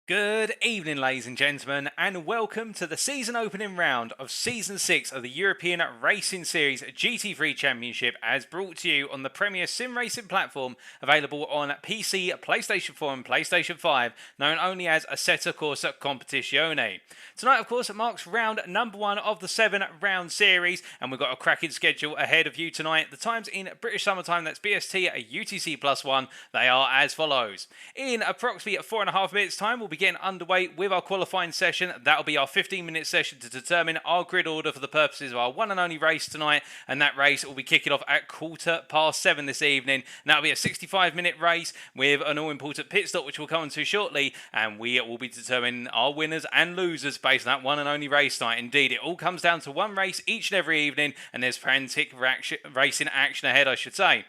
Good evening, ladies and gentlemen, and welcome to the season opening round of Season 6 of the European Racing Series GT3 Championship, as brought to you on the premier sim racing platform available on PC, PlayStation 4 and PlayStation 5, known only as Assetto Corsa Competizione. Tonight, of course, marks round number 1 of the 7-round series, and we've got a cracking schedule ahead of you tonight. The times in British Summertime, that's BST, UTC plus 1, they are as follows. In approximately 4.5 minutes time, we'll be getting underway with our qualifying session. That'll be our 15-minute session to determine our grid order for the purposes of our one and only race tonight, and that race will be kicking off at 7:15 this evening. And that'll be a 65-minute race with an all-important pit stop, which we'll come on to shortly, and we will be determining our winners and losers based on that one and only race night. Indeed, it all comes down to one race each and every evening, and there's frantic racing action ahead, I should say.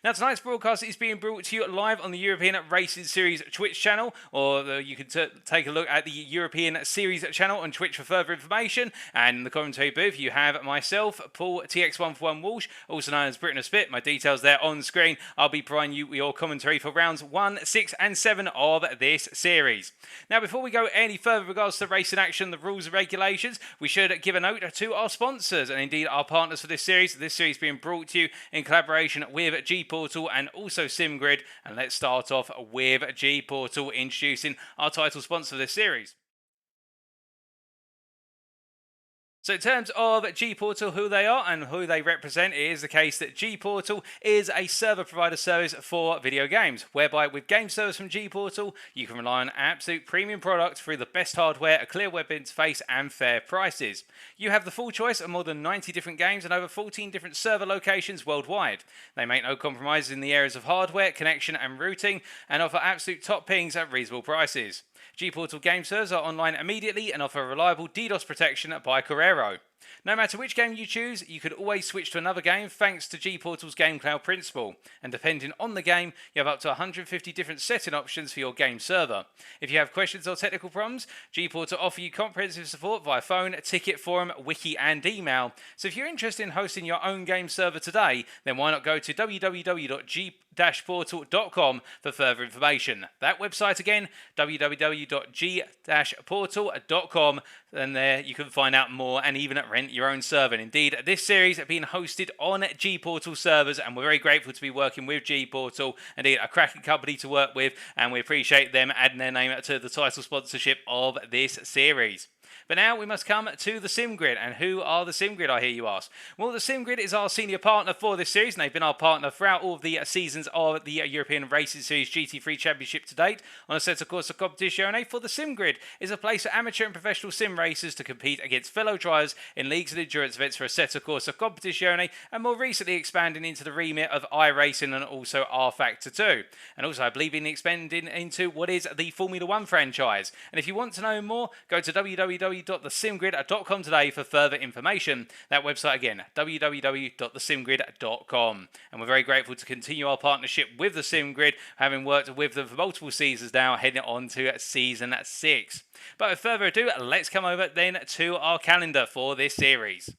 Now, tonight's broadcast is being brought to you live on the European Racing Series Twitch channel, or you can take a look at the European Series channel on Twitch for further information. And in the commentary booth, you have myself, Paul TX141 Walsh, also known as Britain of Spit. My details there on screen. I'll be providing you your commentary for rounds 1, 6 and 7 of this series. Now, before we go any further with regards to racing action, the rules and regulations, we should give a note to our sponsors and indeed our partners for this series. This series being brought to you in collaboration with G Portal and also SimGrid, and let's start off with G Portal introducing our title sponsor for this series. So in terms of G Portal, who they are and who they represent, it is the case that G Portal is a server provider service for video games, whereby with game servers from G Portal, you can rely on absolute premium product through the best hardware, a clear web interface and fair prices. You have the full choice of more than 90 different games and over 14 different server locations worldwide. They make no compromises in the areas of hardware, connection and routing, and offer absolute top pings at reasonable prices. G Portal game servers are online immediately and offer reliable DDoS protection by Carrero. No matter which game you choose, you could always switch to another game thanks to G Portal's Game Cloud principle, and depending on the game, you have up to 150 different setting options for your game server. If you have questions or technical problems, G Portal offer you comprehensive support via phone, ticket, forum, wiki and email. So if you're interested in hosting your own game server today, then why not go to www.g-portal.com for further information. That website again, www.g-portal.com, and there you can find out more and even rent your own server. And indeed, this series has been hosted on G Portal servers, and we're very grateful to be working with G Portal. Indeed, a cracking company to work with, and we appreciate them adding their name to the title sponsorship of this series. But now we must come to the SimGrid. And who are the SimGrid, I hear you ask? Well, the SimGrid is our senior partner for this series, and they've been our partner throughout all of the seasons of the European Racing Series GT3 Championship to date. On Assetto Corsa Competizione, for the SimGrid is a place for amateur and professional sim racers to compete against fellow drivers in leagues and endurance events for Assetto Corsa Competizione, and more recently expanding into the remit of iRacing and also R Factor 2. And also, I believe in expanding into what is the Formula 1 franchise. And if you want to know more, go to www.thesimgrid.com today for further information. That website again, www.thesimgrid.com. And we're very grateful to continue our partnership with the SimGrid, having worked with them for multiple seasons now, heading on to season 6. But with further ado, let's come over then to our calendar for this series.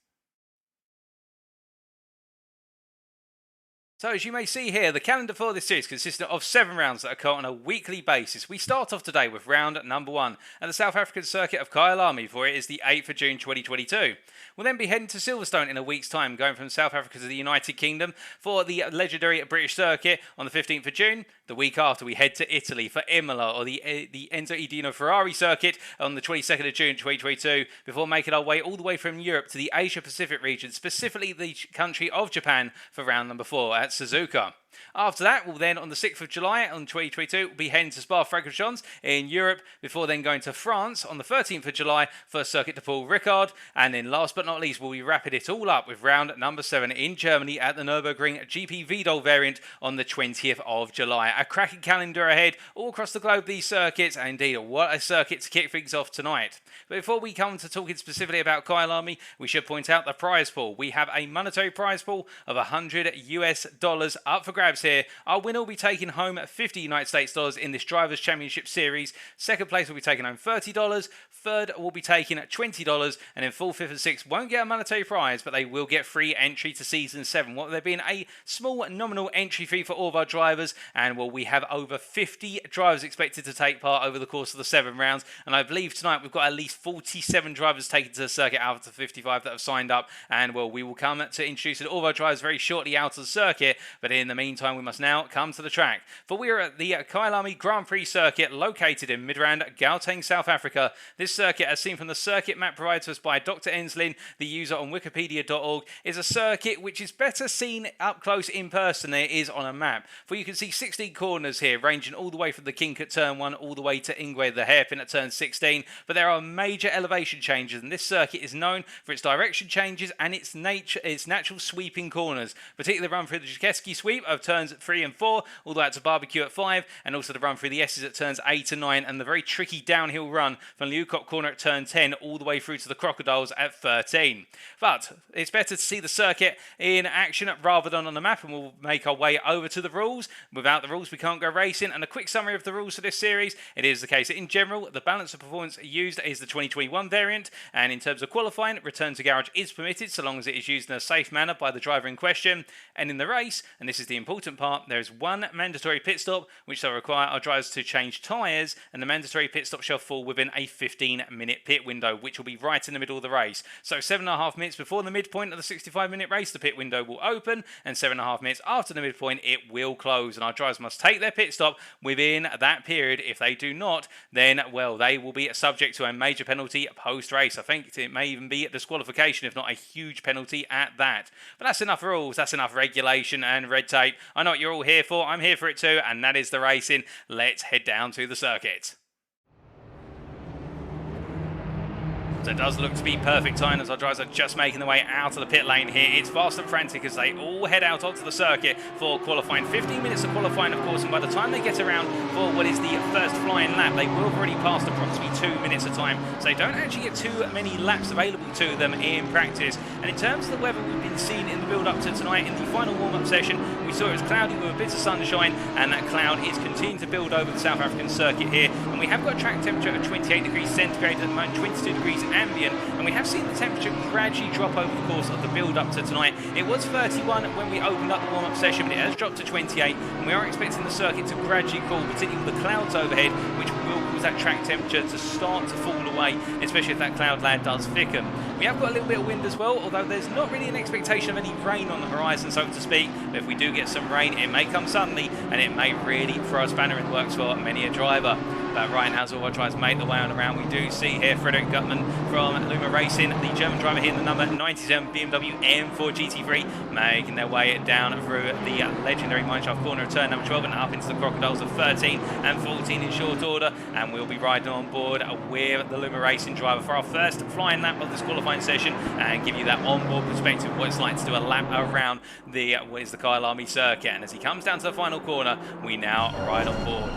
So as you may see here, the calendar for this series consists of 7 rounds that occur on a weekly basis. We start off today with round number 1 at the South African circuit of Kyalami, for it is the 8th of June 2022. We'll then be heading to Silverstone in a week's time, going from South Africa to the United Kingdom for the legendary British circuit on the 15th of June. The week after, we head to Italy for Imola, or the Enzo Edino Ferrari circuit, on the 22nd of June 2022, before making our way all the way from Europe to the Asia Pacific region, specifically the country of Japan, for round number 4 at Suzuka. After that, we'll then on the 6th of July on 2022 be heading to Spa-Francorchamps in Europe, before then going to France on the 13th of July for Circuit de Paul Ricard, and then last but not least we'll be wrapping it all up with round number 7 in Germany at the Nürburgring GP Vidal variant on the 20th of July. A cracking calendar ahead all across the globe, these circuits, and indeed what a circuit to kick things off tonight. But before we come to talking specifically about Kyalami, we should point out the prize pool. We have a monetary prize pool of $100 up for grabs here. Our winner will be taking home $50 United States in this Drivers' Championship Series. Second place will be taking home $30. Third will be taking $20. And then fourth, fifth, and sixth won't get a monetary prize, but they will get free entry to Season 7. What there being a small nominal entry fee for all of our drivers. And well, we have over 50 drivers expected to take part over the course of the 7 rounds. And I believe tonight we've got at least 47 drivers taken to the circuit out of the 55 that have signed up. And well, we will come to introduce all of our drivers very shortly out of the circuit. But in the meantime, we must now come to the track. For we are at the Kyalami Grand Prix circuit located in Midrand, Gauteng, South Africa. This circuit, as seen from the circuit map provided to us by Dr. Enslin, the user on wikipedia.org, is a circuit which is better seen up close in person than it is on a map. For you can see 16 corners here, ranging all the way from the kink at turn 1 all the way to Ingwe, the hairpin at turn 16. But there are major elevation changes, and this circuit is known for its direction changes and its natural sweeping corners, particularly the run through the Jakeski sweep of turns 3 and 4, all the way out to Barbecue at 5, and also the run through the S's at turns 8 and 9, and the very tricky downhill run from the Ukop corner at turn 10 all the way through to the Crocodiles at 13. But it's better to see the circuit in action rather than on the map, and we'll make our way over to the rules. Without the rules, we can't go racing, and a quick summary of the rules for this series. It is the case that in general, the balance of performance used is the 2021 variant, and in terms of qualifying, return to garage is permitted so long as it is used in a safe manner by the driver in question. And in the race, and this is the important part, there is one mandatory pit stop which shall require our drivers to change tyres, and the mandatory pit stop shall fall within a 15-minute pit window, which will be right in the middle of the race. So 7.5 minutes before the midpoint of the 65-minute race, the pit window will open, and 7.5 minutes after the midpoint, it will close, and our drivers must take their pit stop within that period. If they do not, then, well, they will be subject to a major penalty post-race. I think it may even be a disqualification, if not a huge penalty at that. But that's enough rules, that's enough regulation and red tape. I know what you're all here for, I'm here for it too, and that is the racing. Let's head down to the circuit. So it does look to be perfect time as our drivers are just making their way out of the pit lane here. It's fast and frantic as they all head out onto the circuit for qualifying. 15 minutes of qualifying, of course, and by the time they get around for what is the first flying lap, they will have already passed approximately 2 minutes of time. So they don't actually get too many laps available to them in practice. And in terms of the weather we've been seeing in the build-up to tonight, in the final warm-up session, we saw it was cloudy with a bit of sunshine, and that cloud is continuing to build over the South African circuit here. And we have got a track temperature of 28 degrees centigrade at the moment, 22 degrees ambient, and we have seen the temperature gradually drop over the course of the build-up to tonight. It was 31 when we opened up the warm-up session, but it has dropped to 28, and we are expecting the circuit to gradually cool, particularly with the clouds overhead, which will cause that track temperature to start to fall away, especially if that cloud layer does thicken. We have got a little bit of wind as well, although there's not really an expectation of any rain on the horizon, so to speak. But if we do get some rain, it may come suddenly, and it may really throw a spanner in the works for many a driver. But right now, as all our drivers make the way on around, we do see here Frederick Gutmann from Luma Racing, the German driver here in the number 97 BMW M4 GT3, making their way down through the legendary mineshaft corner of turn number 12 and up into the Crocodiles of 13 and 14 in short order. And we'll be riding on board with the Luma Racing driver for our first flying lap of this qualifying session and give you that on-board perspective of what it's like to do a lap around the Kyalami circuit. And as he comes down to the final corner, we now ride on board.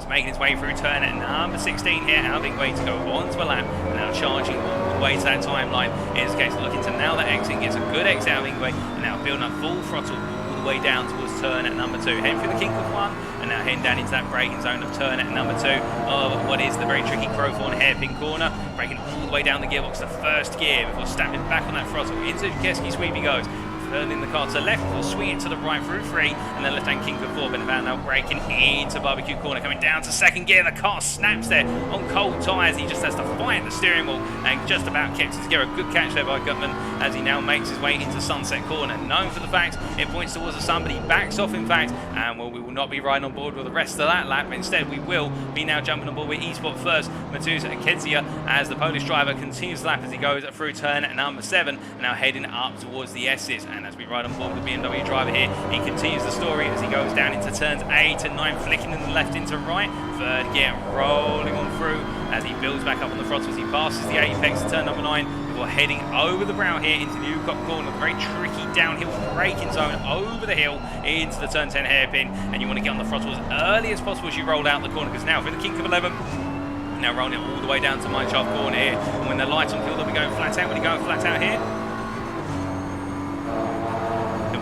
Making his way through turn at number 16 here, having way to go onto a lap, and now charging all the way to that timeline. Here's the case of looking to now that exit, gets a good exit out of Ingwe, and now building up full throttle all the way down towards turn at number 2, heading through the kink of 1, and now heading down into that braking zone of turn at number 2 of what is the very tricky Crowthorne hairpin corner, braking all the way down the gearbox to first gear before snapping back on that throttle. Into Jakeski sweep he goes. Turning the car to the left, we'll swing it to the right through 3, and then left-hand kink of 4, but now braking into Barbecue corner, coming down to second gear. The car snaps there on cold tyres. He just has to fight the steering wheel and just about kept it together. A good catch there by Gutmann as he now makes his way into Sunset corner. Known for the fact it points towards the sun, but he backs off in fact, and well, we will not be riding on board with the rest of that lap. Instead, we will be now jumping on board with eSport first, Mateusz Kedzia, as the Polish driver continues the lap as he goes through turn at number 7, and now heading up towards the S's. And as we ride on board with the BMW driver here, he continues the story as he goes down into turns 8 and 9, flicking in the left into right, third gear rolling on through as he builds back up on the throttle as he passes the apex of turn number 9 before heading over the brow here into the Ukop corner, the very tricky downhill braking zone over the hill into the turn 10 hairpin. And you want to get on the throttle as early as possible as you roll out the corner, because now for the kink of 11, now rolling it all the way down to mineshaft corner here, and when they're light on hill, they'll be going flat out. When you go flat out here,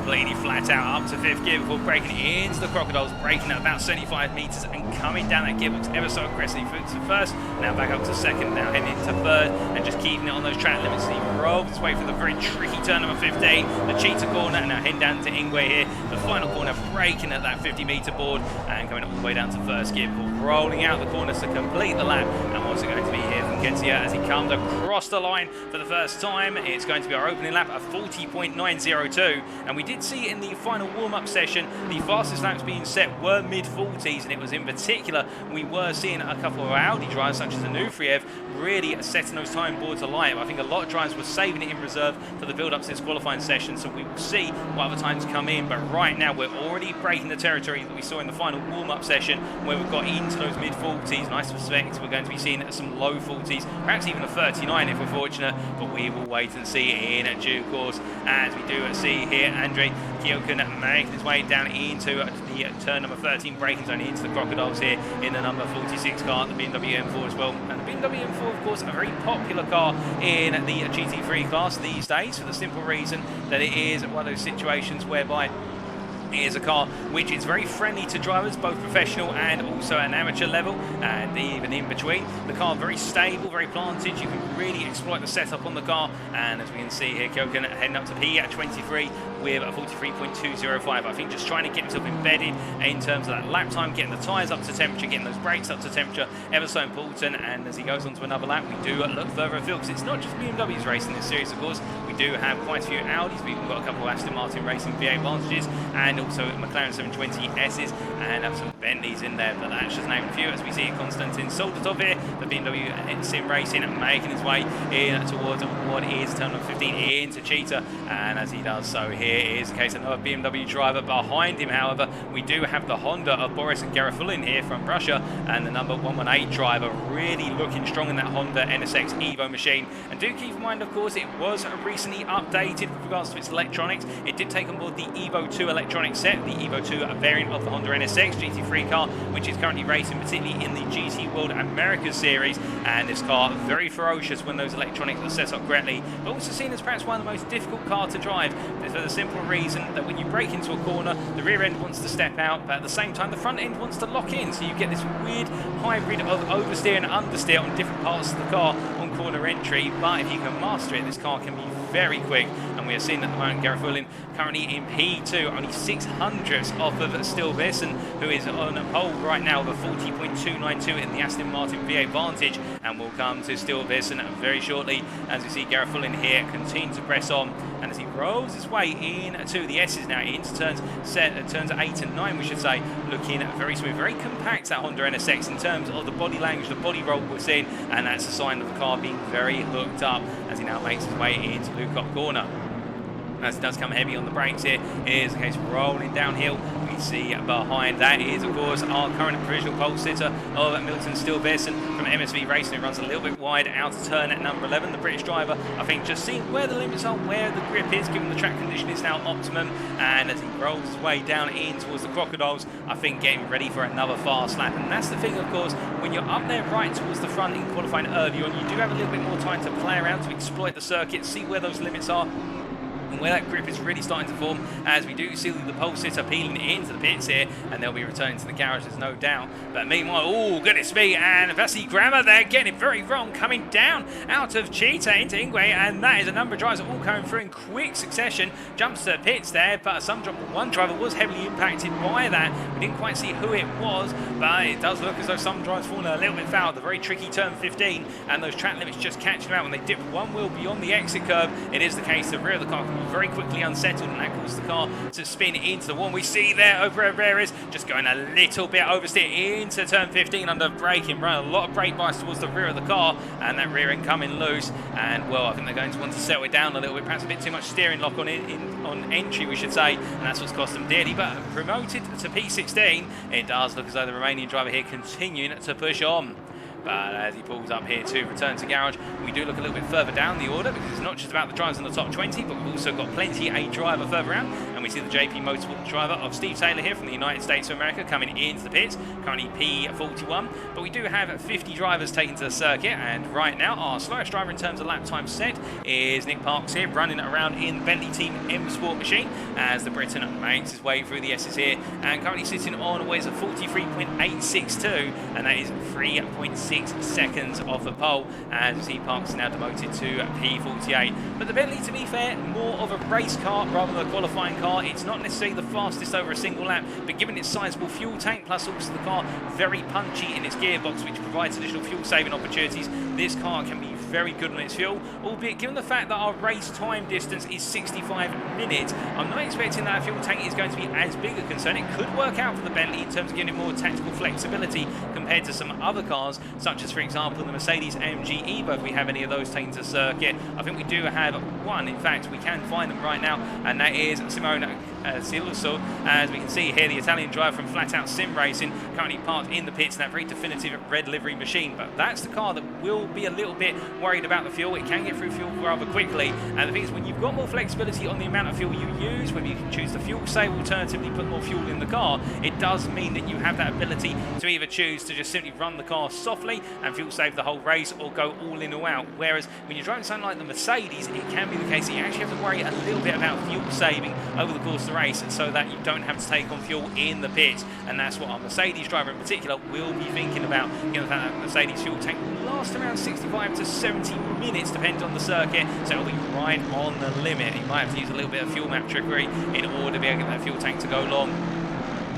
completely flat out up to 5th gear before breaking into the Crocodiles, breaking at about 75 metres and coming down that gearbox ever so aggressively to 1st, now back up to 2nd, now heading into 3rd and just keeping it on those track limits. He rolls his way through the very tricky turn number 15, the Cheetah corner, and now heading down to Ingwe here, the final corner, breaking at that 50-metre board and coming all the way down to 1st gear before rolling out the corners to complete the lap. And what's it going to be here from Getsia as he comes across the line for the first time? It's going to be our opening lap of 40.902, and we did see in the final warm-up session the fastest laps being set were mid-40s, and it was in particular we were seeing a couple of Audi drivers such as Anufriev really setting those time boards alight. I think a lot of drivers were saving it in reserve for the build-up to this qualifying session, so we will see what other times come in. But right now we're already breaking the territory that we saw in the final warm-up session where we've got into those mid-40s. Nice perspective, we're going to be seeing some low 40s, perhaps even a 39 if we're fortunate, but we will wait and see in due course. As we do see here Andre Kyokan making his way down into the turn number 13 braking zone, into the Crocodiles here in the number 46 car, the BMW M4 as well. And the BMW M4, of course, a very popular car in the GT3 class these days, for the simple reason that it is one of those situations whereby it is a car which is very friendly to drivers, both professional and also an amateur level, and even in between. The car very stable, very planted. You can really exploit the setup on the car, and as we can see here, Kyokan heading up to P at 23 with a 43.205. I think just trying to get himself embedded in terms of that lap time, getting the tyres up to temperature, getting those brakes up to temperature, ever so important. And as he goes on to another lap, we do look further afield, because it's not just BMWs racing this series, of course. We do have quite a few Audis. We've even got a couple of Aston Martin Racing V8 Vantages, and also McLaren 720Ss, and some Bentleys in there, but that's just named a few. As we see Konstantin Soldatov here, the BMW Sim Racing, making his way in towards what is turn number 15 into Cheetah, and as he does so, here is the case of another BMW driver behind him. However, we do have the Honda of Boris Garifulin here from Russia, and the number 118 driver really looking strong in that Honda NSX Evo machine. And do keep in mind, of course, it was recently updated with regards to its electronics. It did take on board the Evo 2 electronic set, the Evo 2 variant of the Honda NSX GT3 car, which is currently racing particularly in the GT World Americas series. And this car very ferocious when those electronics are set up correctly, but also seen as perhaps one of the most difficult cars to drive, for the simple reason that when you brake into a corner, the rear end wants to step out, but at the same time the front end wants to lock in, so you get this weird hybrid of oversteer and understeer on different parts of the car on corner entry. But if you can master it, this car can be very quick, and we are seeing at the moment Garifulin currently in P2, only 600ths off of Stilvesen, who is on a pole right now with a 40.292 in the Aston Martin V8 Vantage, and we'll come to Stilvesen very shortly as we see Garifulin here continue to press on, and as he rolls his way into the S's now, into turns 8 and 9, we should say, looking very smooth, very compact, that Honda NSX in terms of the body language, the body roll we're seeing, and that's a sign of the car being very hooked up as he now makes his way into Lukop corner. As it does come heavy on the brakes here, here's the case rolling downhill. We see behind that is, of course, our current provisional pole sitter of Milton Stilvesen from MSV Racing, who runs a little bit wide out of turn at number 11. The British driver, I think, just seeing where the limits are, where the grip is, given the track condition is now optimum. And as he rolls his way down in towards the Crocodiles, I think getting ready for another fast lap. And that's the thing, of course, when you're up there right towards the front in qualifying early on, you do have a little bit more time to play around, to exploit the circuit, see where those limits are, and where that grip is really starting to form, as we do see the pole sitter peeling into the pits here, and they'll be returning to the garage, there's no doubt. But meanwhile, oh goodness me, and Vasi Grammar there getting it very wrong, coming down out of Cheetah into Ingwe, and that is a number of drivers all coming through in quick succession. Jumps to pits there, but one driver was heavily impacted by that. We didn't quite see who it was, but it does look as though some drivers falling a little bit foul. The very tricky turn 15, and those track limits just catching them out when they dip one wheel beyond the exit curve. It is the case the rear of the car very quickly unsettled, and that caused the car to spin into the one. We see there Oberreres just going a little bit oversteer into turn 15 under braking, running a lot of brake bias towards the rear of the car, and that rear end coming loose. And well, I think they're going to want to settle it down a little bit, perhaps a bit too much steering lock on entry, we should say, and that's what's cost them dearly. But promoted to P16, it does look as though the Romanian driver here continuing to push on. But as he pulls up here to return to garage, we do look a little bit further down the order because it's not just about the drivers in the top 20, but we've also got plenty a driver further around. And we see the JP Motorsport driver of Steve Taylor here from the United States of America coming into the pits, currently P41. But we do have 50 drivers taken to the circuit, and right now our slowest driver in terms of lap time set is Nick Parks here, running around in Bentley Team M Sport machine as the Briton makes his way through the S's here, and currently sitting on a ways of 43.862, and that is 3.6 seconds off the pole, as we see Parks is now demoted to P48. But the Bentley, to be fair, more of a race car rather than a qualifying car. It's not necessarily the fastest over a single lap, but given its sizable fuel tank, plus also the car very punchy in its gearbox, which provides additional fuel saving opportunities, this car can be very good on its fuel, albeit given the fact that our race time distance is 65 minutes, I'm not expecting that fuel tank is going to be as big a concern. It could work out for the Bentley in terms of giving it more tactical flexibility compared to some other cars, such as, for example, the Mercedes AMG Evo. If we have any of those taken to circuit, I think we do have one. In fact, we can find them right now, and that is Simone Siluso. As we can see here, the Italian driver from Flat Out Sim Racing, currently parked in the pits in that very definitive red livery machine. But that's the car that will be a little bit worried about the fuel. It can get through fuel rather quickly, and the thing is, when you've got more flexibility on the amount of fuel you use, whether you can choose to fuel save, alternatively put more fuel in the car, it does mean that you have that ability to either choose to just simply run the car softly and fuel save the whole race, or go all in or out. Whereas when you're driving something like the Mercedes, it can be the case that you actually have to worry a little bit about fuel saving over the course of the race, so that you don't have to take on fuel in the pits. And that's what our Mercedes driver in particular will be thinking about. You know, the fact that Mercedes fuel tank will last around 65 to 70 minutes depending on the circuit, so it'll be right on the limit. You might have to use a little bit of fuel map trickery in order to be able to get that fuel tank to go long.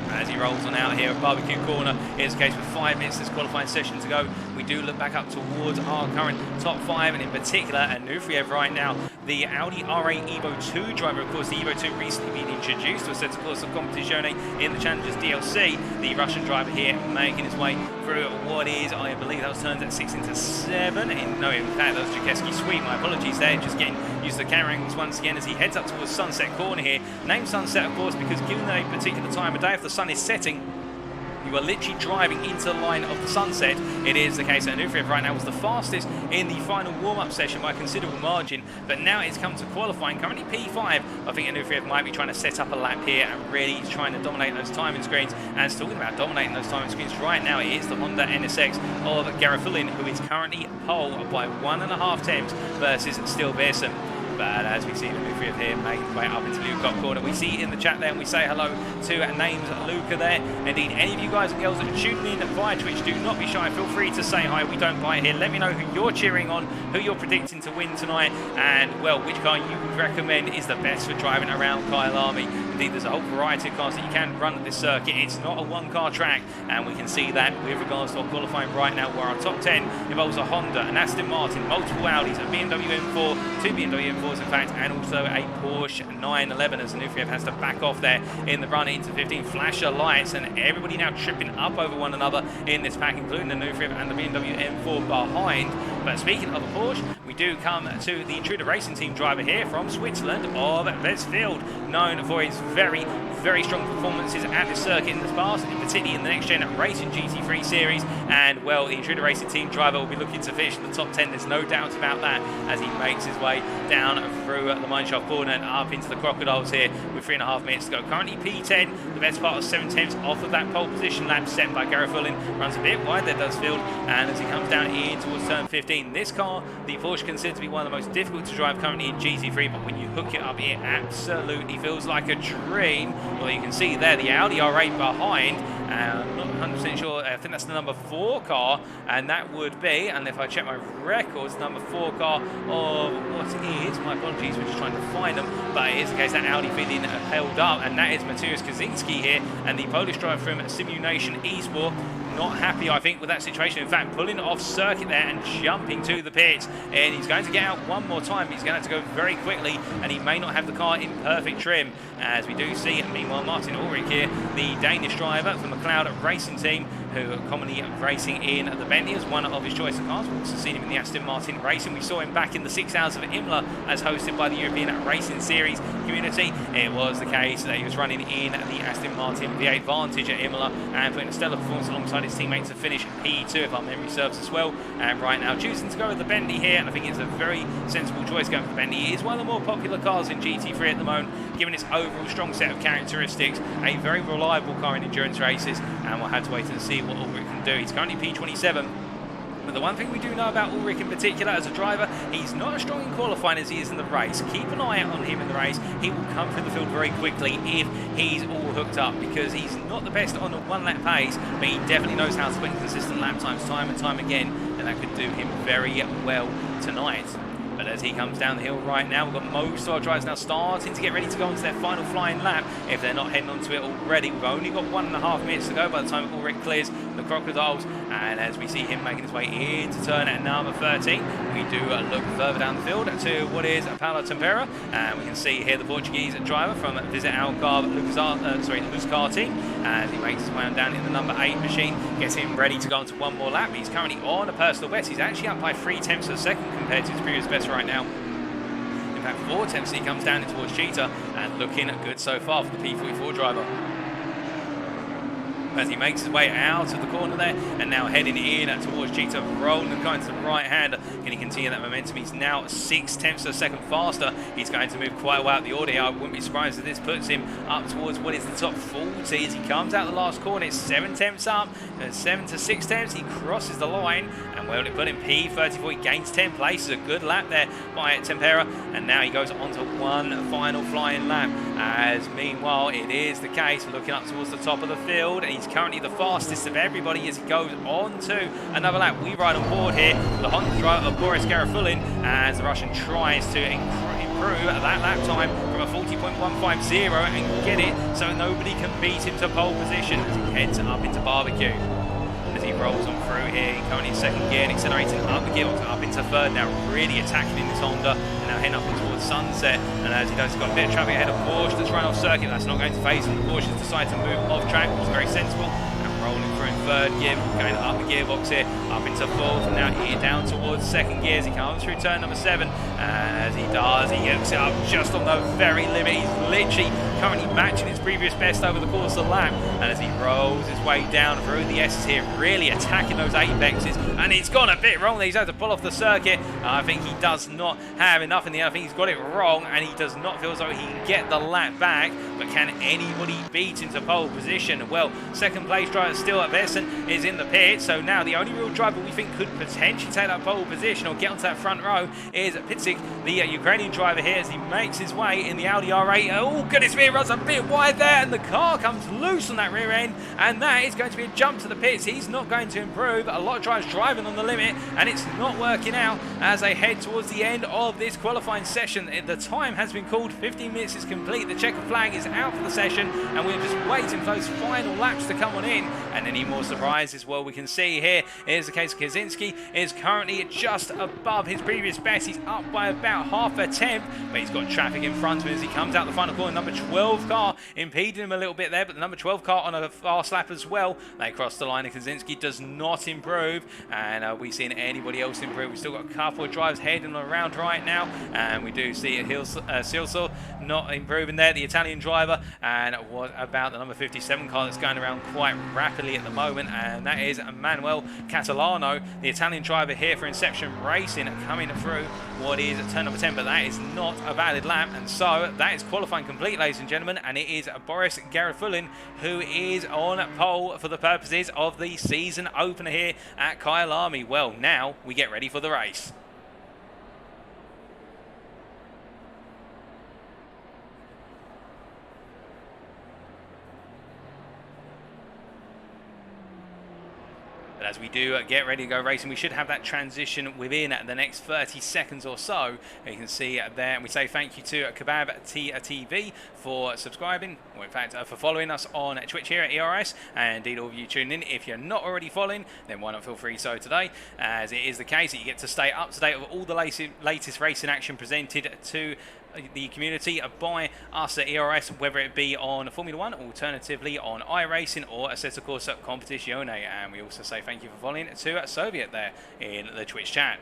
As he rolls on out here at Barbecue Corner, here's the case with 5 minutes this qualifying session to go. We do look back up towards our current top 5, and in particular Anuferev right now, the Audi R8 Evo 2 driver. Of course, the Evo 2 recently been introduced to a set of course of Competizione in the Challengers DLC. The Russian driver here making his way through what is, I believe that was turned at 6 into 7. No, in fact, that was Jakeski Sweet. My apologies there, just getting used to the camera angles once again as he heads up towards Sunset Corner here. Named Sunset, of course, because given a particular time of day, if the sun is setting, you are literally driving into the line of the sunset. It is the case that Anuferev right now was the fastest in the final warm-up session by a considerable margin, but now it's come to qualifying, currently P5. I think Anuferev might be trying to set up a lap here and really trying to dominate those timing screens. And talking about dominating those timing screens, right now it is the Honda NSX of Garafulin, who is currently pole by 1.5 temps versus Stil Beersen. But as we see Anuferev here making his way up into Luke Corner, we see in the chat there and we say hello to names Luca there. Indeed, any of you guys and girls that are tuning in via Twitch, do not be shy, feel free to say hi. We don't bite here. Let me know who you're cheering on, who you're predicting to win tonight, and well, which car you would recommend is the best for driving around Kyalami. Indeed, there's a whole variety of cars that you can run at this circuit. It's not a one-car track, and we can see that with regards to our qualifying right now, where our top 10 involves a Honda, an Aston Martin, multiple Audis, a BMW M4, 2 BMW M4s in fact, and also a Porsche 911, as Anuferev has to back off there in the run into 15. Flasher lights, and everybody now tripping up over one another in this pack, including Anuferev and the BMW M4 behind. But speaking of a Porsche, we do come to the Intruder Racing Team driver here from Switzerland of Westfield, known for his very strong performances at this circuit in the past, and particularly in the next gen Racing GT3 series. And well, the Intruder Racing Team driver will be looking to finish in the top 10, there's no doubt about that, as he makes his way down through the mineshaft corner and up into the Crocodiles here with 3.5 minutes to go. Currently P10, the best part of 7 tenths off of that pole position lap set by Garafulin. Runs a bit wide there, does Field, and as he comes down in towards turn 15, this car, the Porsche, considered to be one of the most difficult to drive currently in GT3, but when you hook it up, it absolutely feels like a dream. Well, you can see there the Audi R8 behind. I'm not 100% sure, I think that's the number 4 car, and that would be, and if I check my records, number 4 car of what is, my apologies, we're just trying to find them, but it is the case that Audi feeling held up, and that is Mateusz Kaczynski here, and the Polish driver from Simulation Esport. Not happy, I think, with that situation. In fact, pulling off circuit there and jumping to the pits. And he's going to get out one more time. He's going to have to go very quickly, and he may not have the car in perfect trim. As we do see, meanwhile, Martin Ulrich here, the Danish driver from the McLeod Racing Team, who are commonly racing in the Bentley as one of his choice of cars. We've also seen him in the Aston Martin racing. We saw him back in the 6 Hours of Imola as hosted by the European Racing Series community. It was the case that he was running in the Aston Martin V8 Vantage at Imola and putting a stellar performance alongside his teammates to finish P2 if our memory serves as well. And right now choosing to go with the Bentley here, and I think it's a very sensible choice going for the Bentley. It is one of the more popular cars in GT3 at the moment, given its overall strong set of characteristics, a very reliable car in endurance races, and we'll have to wait and see what Ulrich can do. He's currently P27. But the one thing we do know about Ulrich in particular as a driver, he's not as strong in qualifying as he is in the race. Keep an eye out on him in the race. He will come through the field very quickly if he's all hooked up, because he's not the best on a one-lap pace, but he definitely knows how to put in consistent lap times time and time again, and that could do him very well tonight. But as he comes down the hill right now, we've got most of our drivers now starting to get ready to go onto their final flying lap if they're not heading onto it already. We've only got 1.5 minutes to go by the time Ulrich clears the Crocodiles, and as we see him making his way into turn at number 13, we do look further down the field to what is Paulo Tempera, and we can see here the Portuguese driver from Visit Algarve, Luscati, as he makes his way on down in the number 8 machine, gets him ready to go onto one more lap. He's currently on a personal best. He's actually up by 3/10 of a second compared to his previous best right now. In fact, 4/10 he comes down in towards Cheetah, and looking good so far for the P44 driver. As he makes his way out of the corner there, and now heading in towards Cheetah, rolling and going to the right hand. Can he continue that momentum? He's now 6/10 of a second faster. He's going to move quite well out the order. I wouldn't be surprised if this puts him up towards what is the top 40 as he comes out the last corner. It's 7/10 up, and 7 to 6/10. He crosses the line, and well, it put him P34. He gains 10 places. A good lap there by Tempera, and now he goes on to one final flying lap. As meanwhile, it is the case, looking up towards the top of the field, and he's currently the fastest of everybody as he goes on to another lap. We ride on board here the Honda driver of Boris Garafulin as the Russian tries to improve that lap time from a 40.150 and get it so nobody can beat him to pole position as he heads up into barbecue. As he rolls on through here, currently in second gear and accelerating up the gearbox up into third, now really attacking in this Honda, and now heading up towards Sunset. And as he does, he's got a bit of traffic ahead of Porsche that's run off circuit. That's not going to phase him. The Porsches decide to move off track, which is very sensible. Rolling through in third gear, going up the gearbox here, up into fourth, and now here down towards second gear as he comes through turn number 7. And as he does, he hooks it up just on the very limit. He's literally currently matching his previous best over the course of the lap. And as he rolls his way down through the S's here, really attacking those apexes. And it's gone a bit wrong. He's had to pull off the circuit. I think he does not have enough in the end. I think he's got it wrong, and he does not feel as though he can get the lap back. But can anybody beat into pole position? Well, second place driver still at Besson is in the pit, so now the only real driver we think could potentially take that pole position or get onto that front row is Pitzik, the Ukrainian driver here, as he makes his way in the Audi R8. Oh goodness me, it runs a bit wide there, and the car comes loose on that rear end, and that is going to be a jump to the pits. He's not going to improve. A lot of drivers driving on the limit, and it's not working out as they head towards the end of this qualifying session. The time has been called, 15 minutes is complete, the checkered flag is out for the session, and we're just waiting for those final laps to come on in. And any more surprises? Well, we can see here is the case. Kaczynski is currently just above his previous best. He's up by about half a tenth, but he's got traffic in front of him as he comes out the final corner. Number 12 car impeding him a little bit there, but the number 12 car on a fast lap as well. They cross the line, and Kaczynski does not improve, and we've seen anybody else improve. We've still got a couple of drivers heading around right now, and we do see Silso not improving there, the Italian driver. And what about the number 57 car that's going around quite rapidly at the moment, and that is Manuel Catalano, the Italian driver here for Inception Racing, coming through what is turn number 10, but that is not a valid lap, and so that is qualifying complete, ladies and gentlemen, and it is Boris Garafulin who is on pole for the purposes of the season opener here at Kyalami. Well, now we get ready for the race. But as we do get ready to go racing, we should have that transition within the next 30 seconds or so. You can see there, and we say thank you to Kebab TV for subscribing, or in fact for following us on Twitch here at ERS, and indeed all of you tuning in. If you're not already following, then why not feel free so today, as it is the case that you get to stay up to date with all the latest racing action presented to the community by us at ERS, whether it be on Formula 1, alternatively on iRacing or Assetto Corsa Competizione. And we also say thank you for following to Soviet there in the Twitch chat.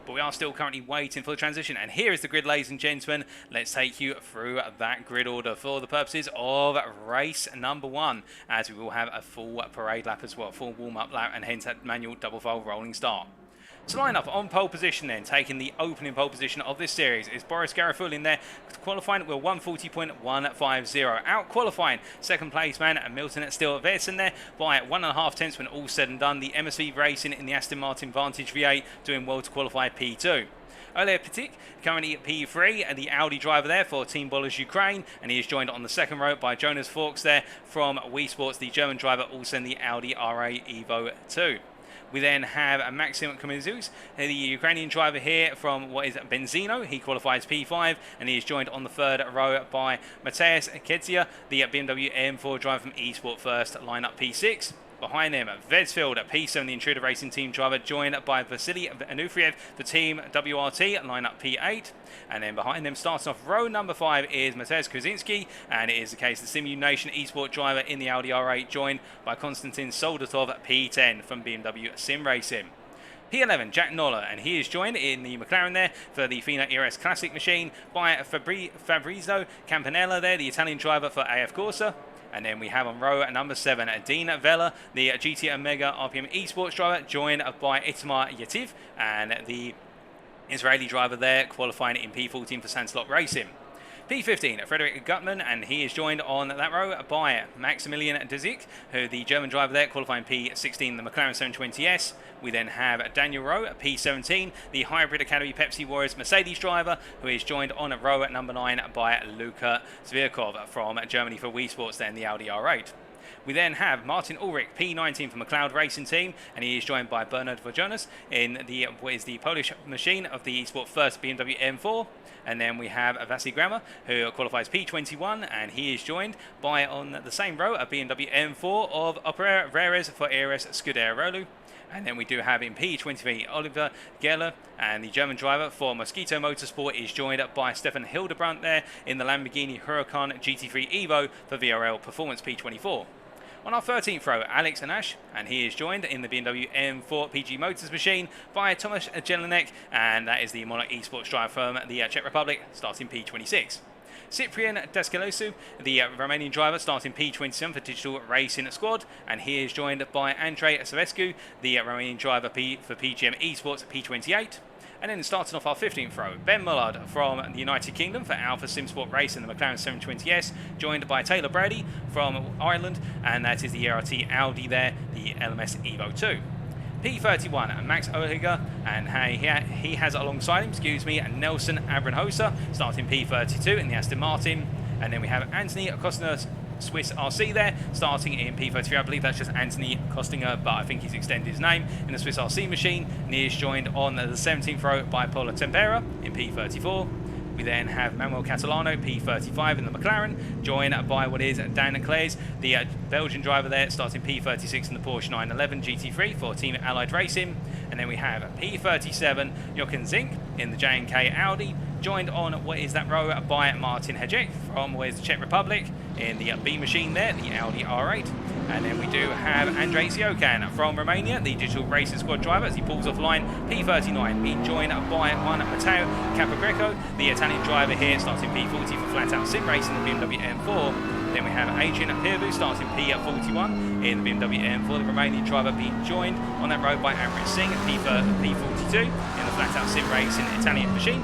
But we are still currently waiting for the transition, and here is the grid, ladies and gentlemen. Let's take you through that grid order for the purposes of race number 1, as we will have a full parade lap as well, full warm-up lap, and hence that manual double-fold rolling start. To line up on pole position then, taking the opening pole position of this series is Boris Garifulin there, qualifying with 140.150. Out qualifying second place man Milton Still Versen there by 1.5 tenths when all said and done. The MSV Racing in the Aston Martin Vantage V8 doing well to qualify P2. Oleg Pitik currently at P3, and the Audi driver there for Team Bollers Ukraine, and he is joined on the second row by Jonas Forks there from Wii Sports, the German driver, also in the Audi RA Evo 2. We then have Maxim Kamizus, the Ukrainian driver here from what is Benzino. He qualifies P5, and he is joined on the third row by Mateus Kedzia, the BMW M4 driver from eSport First, lineup P6. Behind him, Vedsfield at P7, the Intruder Racing Team driver, joined by Vasily Anufriev, the Team WRT, lineup P8. And then behind them, starting off row number 5, is Mateusz Kuzinski, and it is the case the Simu Nation eSport driver in the Audi R8, joined by Konstantin Soldatov, P10 from BMW Sim Racing. P11, Jack Noller, and he is joined in the McLaren there for the FINA ERS Classic machine by Fabrizio Campanella there, the Italian driver for AF Corsa. And then we have on row number 7, Dean Vella, the GT Omega RPM eSports driver, joined by Itamar Yativ, and the Israeli driver there, qualifying in P14 for Sansalot Racing. P15, Frederick Gutmann, and he is joined on that row by Maximilian Dezik, who the German driver there, qualifying P16, the McLaren 720S. We then have Daniel Rowe at P17, the Hybrid Academy Pepsi Warriors Mercedes driver, who is joined on a row at number 9 by Luka Zvirkov from Germany for Wii Sports, then the Audi R8. We then have Martin Ulrich, P19 from McLeod Racing Team, and he is joined by Bernard Vojonas in the Polish machine of the eSport First BMW M4. And then we have Vasi Grammer, who qualifies P21, and he is joined by, on the same row, a BMW M4 of Opera Rares for Eres Scuderia. And then we do have in P23 Oliver Geller, and the German driver for Mosquito Motorsport is joined by Stefan Hildebrandt there in the Lamborghini Huracan GT3 Evo for VRL Performance P24. On our 13th row, Alex Anash, and he is joined in the BMW M4 PG Motors machine by Tomasz Jelinek, and that is the Monarch Esports driver from the Czech Republic, starting P26. Cyprian Daskelosu, the Romanian driver, starting P27 for Digital Racing Squad, and he is joined by Andrei Savescu, the Romanian driver for PGM Esports P28. And then starting off our 15th row, Ben Mullard from the United Kingdom for Alpha Simsport Race and the McLaren 720S, joined by Taylor Brady from Ireland, and that is the ERT Audi there, the LMS Evo 2. P31, Max Ohiger, and he has alongside him, Nelson Abranhosa, starting P32 in the Aston Martin. And then we have Anthony Costner, Swiss RC there, starting in P33. I believe that's just Anthony Costinger, but I think he's extended his name in the Swiss RC machine. And he is joined on the 17th row by Paolo Tempera in P34. We then have Manuel Catalano, P35 in the McLaren, joined by what is Dan Claes, the Belgian driver there, starting P36 in the Porsche 911 GT3 for Team Allied Racing. And then we have P37, Jochen Zink in the J&K Audi, joined on what is that row by Martin Hejek from what is the Czech Republic in the B machine there, the Audi R8. And then we do have Andrei Siokan from Romania, the Digital Racing Squad driver, as he pulls off line P39, being joined by one Matteo Capogreco, the Italian driver here, starting P40 for Flat Out Sim Racing, the BMW M4. Then we have Adrian Pirbu starting P41 in the BMW M4, the Romanian driver being joined on that road by Amrit Singh at P42 in the Flat Out Sim Racing Italian machine.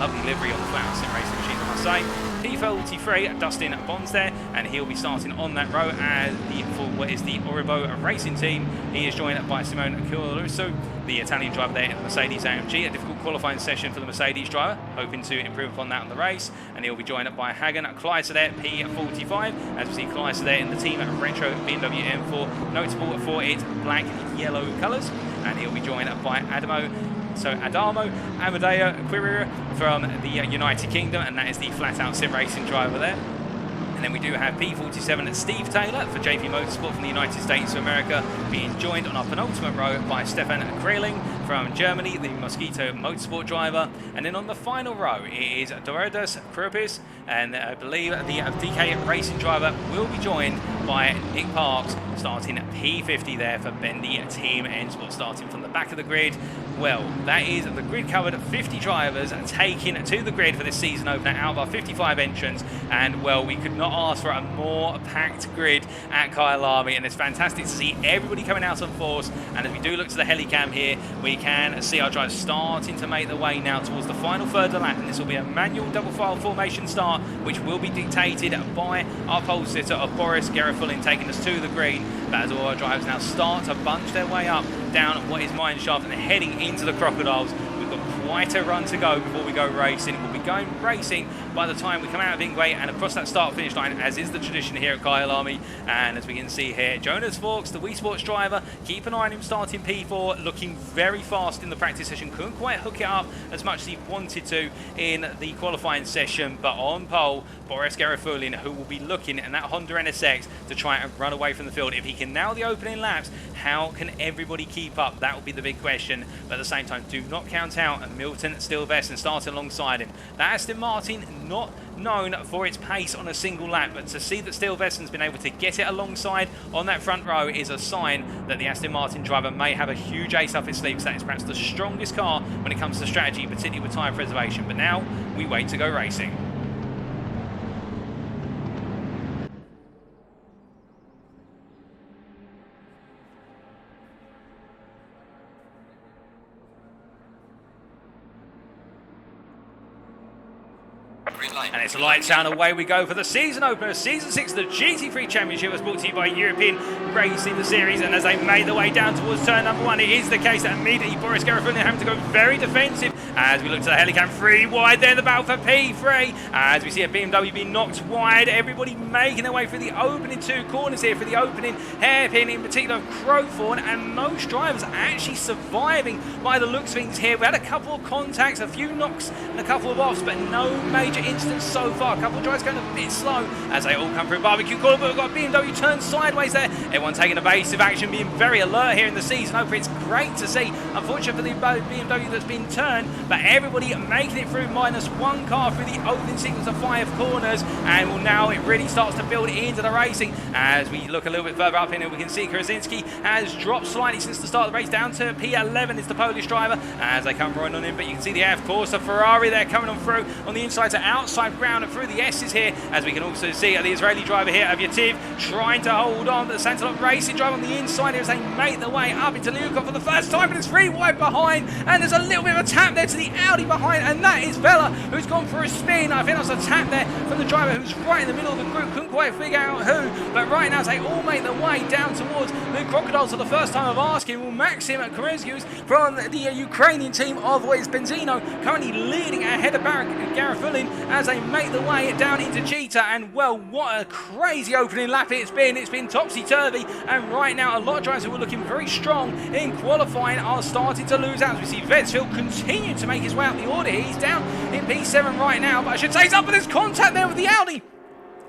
Lovely livery on the Flat Out Sim Racing machine, I must say. P43, Dustin Bonds there, and he'll be starting on that row as for what is the Oribo Racing Team. He is joined by Simone Colorusso, the Italian driver there in the Mercedes AMG. A difficult qualifying session for the Mercedes driver, hoping to improve upon that on the race. And he'll be joined by Hagen Kleiser there, P45, as we see Kleiser there in the Team Retro BMW M4, notable for its black and yellow colours. And he'll be joined by Adamo Amadeo Quirira from the United Kingdom, and that is the Flat Out Sim Racing driver there. And then we do have P47 Steve Taylor for JP Motorsport from the United States of America, being joined on our penultimate row by Stefan Kraling from Germany, the Mosquito Motorsport driver. And then on the final row, it is Doridas Krupis, and I believe the DK Racing driver will be joined by Nick Parks, starting at P50 there for Bendy Team N-Sport, starting from the back of the grid. Well, that is the grid covered, 50 drivers taken to the grid for this season opener out of our 55 entrants. And well, we could not ask for a more packed grid at Kyalami, and it's fantastic to see everybody coming out on force. And as we do look to the helicam here, we can see our drivers starting to make their way now towards the final third of lap, and this will be a manual double file formation start, which will be dictated by our pole sitter of Boris Garifulin, taking us to the green. But as all our drivers now start to bunch their way up down what is mine shaft and heading into the Crocodiles, we've got quite a run to go before we go racing. We'll be going racing by the time we come out of Ingwe and across that start-finish line, as is the tradition here at Kyalami. And as we can see here, Jonas Forks, the Wii Sports driver, keep an eye on him starting P4, looking very fast in the practice session. Couldn't quite hook it up as much as he wanted to in the qualifying session, but on pole, Boris Garifulin, who will be looking in that Honda NSX to try and run away from the field. If he can nail the opening laps, how can everybody keep up? That will be the big question. But at the same time, do not count out Milton Stilvesson starting alongside him. That Aston Martin, not known for its pace on a single lap, but to see that Stilvesson's been able to get it alongside on that front row is a sign that the Aston Martin driver may have a huge ace up his sleeve, because that is perhaps the strongest car when it comes to strategy, particularly with tyre preservation. But now we wait to go racing. And it's lights down, away we go for the season opener, Season 6 of the GT3 Championship, was brought to you by European Racing Series. And as they made their way down towards turn number 1, it is the case that immediately Boris Garifulin having to go very defensive as we look to the helicam. 3 wide there, the battle for P3, as we see a BMW being knocked wide. Everybody making their way through the opening 2 corners here for the opening hairpin, in particular of Crowthorne, and most drivers actually surviving by the looks of things here. We had a couple of contacts, a few knocks and a couple of offs, but no major incidents so far. A couple of drivers going a bit slow as they all come through barbecue corner, but we've got a BMW turn sideways there. Everyone taking evasive action, being very alert here in the season opener. It's great to see. Unfortunately for the BMW that's been turned, but everybody making it through -1 car through the opening sequence of 5 corners. And well, now it really starts to build into the racing. As we look a little bit further up in it, we can see Krasinski has dropped slightly since the start of the race, down to P11 is the Polish driver as they come running on in. But you can see the of course, the Ferrari there coming on through on the inside to outside ground and through the S's here, as we can also see the Israeli driver here, Aviativ, trying to hold on. The Santalot Racing driver on the inside here as they make their way up into Liukov for the first time, but it's 3 wide behind, and there's a little bit of a tap there to the Audi behind, and that is Vella, who's gone for a spin. I think that was a tap there from the driver who's right in the middle of the group, couldn't quite figure out who, but right now as they all make their way down towards the Crocodiles for the first time of asking, will Maxim Koreskius from the Ukrainian team of Voice Benzino currently leading ahead of Garifulin as they make their way down into Cheetah. And well, what a crazy opening lap it's been topsy-turvy, and right now a lot of drivers who were looking very strong in qualifying are starting to lose out. As we see Vetsfield continue to make his way up the order. He's down in P7 right now, but I should say he's up, but there's contact there with the Audi.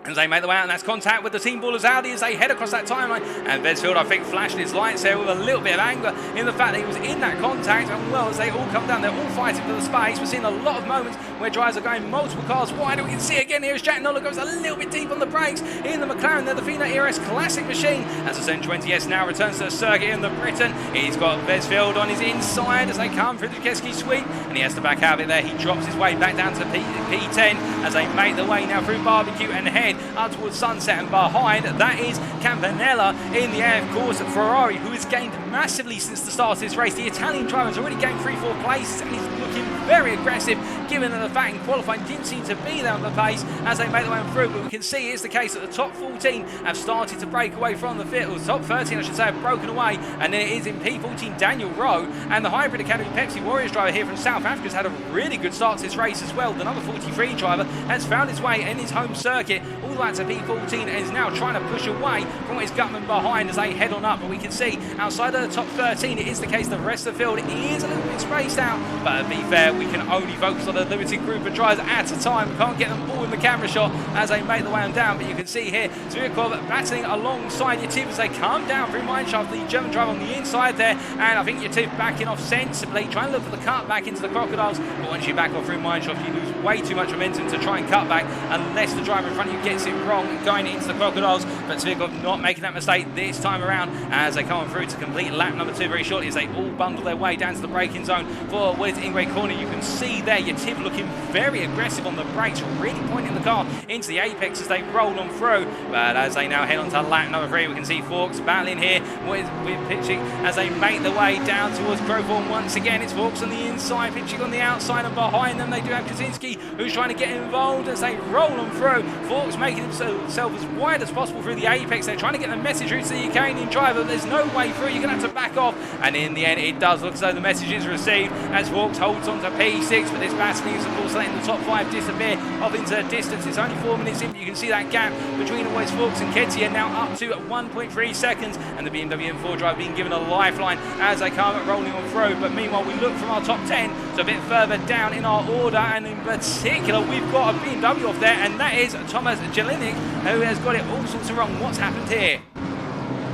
As they make the way out, and that's contact with the Team Ballers Audi as they head across that timeline. And Vesfield, I think, flashing his lights there with a little bit of anger in the fact that he was in that contact. And well, as they all come down, they're all fighting for the space. We're seeing a lot of moments where drivers are going multiple cars wide. And we can see again here as Jack Noller goes a little bit deep on the brakes in the McLaren. They're the Fina ERS Classic machine. As the 720S now returns to the circuit in the Britain, he's got Vesfield on his inside as they come through the Keski sweep. And he has to back out of it there. He drops his way back down to P10 as they make their way now through barbecue and head up towards Sunset. And behind, that is Campanella in the air, of course, Ferrari, who has gained massively since the start of this race. The Italian driver has already gained 3-4 places, and he's looking very aggressive, given that the fact in qualifying didn't seem to be there on the pace as they make their way through. But we can see it's the case that the top 14 have started to break away from the field. The top 13, I should say, have broken away, and then it is in P14 Daniel Rowe, and the Hybrid Academy Pepsi Warriors driver here from South Africa has had a really good start to this race as well. The number 43 driver has found his way in his home circuit all the way to P14 and is now trying to push away from his Gutman behind as they head on up. But we can see outside of the top 13, it is the case the rest of the field is a little bit spaced out. But to be fair, we can only focus on the a limited group of drivers at a time. We can't get them all in the camera shot as they make the way on down, but you can see here Zvirkov battling alongside Yativ as they come down through mineshaft. The German driver on the inside there, and I think Yativ backing off sensibly, trying to look for the cut back into the Crocodiles, but once you back off through mineshaft, you lose way too much momentum to try and cut back unless the driver in front of you gets it wrong going into the Crocodiles. But Zvirkov not making that mistake this time around as they come on through to complete lap number 2 very shortly as they all bundle their way down to the braking zone for what is Ingwe corner. You can see there Yativ looking very aggressive on the brakes, really pointing the car into the apex as they roll on through. But as they now head on to lap number 3, we can see Forks battling here with pitching as they make their way down towards Crowthorne once again. It's Forks on the inside, pitching on the outside, and behind them they do have Kaczynski who's trying to get involved as they roll on through. Forks making himself as wide as possible through the apex. They're trying to get the message through to the Ukrainian driver. There's no way through, you're going to have to back off, and in the end it does look as though the message is received as Forks holds on to P6, but this battling is of course letting the top 5 disappear off into the distance. It's only 4 minutes in, but you can see that gap between always Forks and Ketia now up to 1.3 seconds, and the BMW M4 driver being given a lifeline as they come rolling on through. But meanwhile we look from our top 10 so a bit further down in our order, and in particular we've got a BMW off there, and that is Thomas Jelinek, who has got it all sorts of wrong. What's happened here?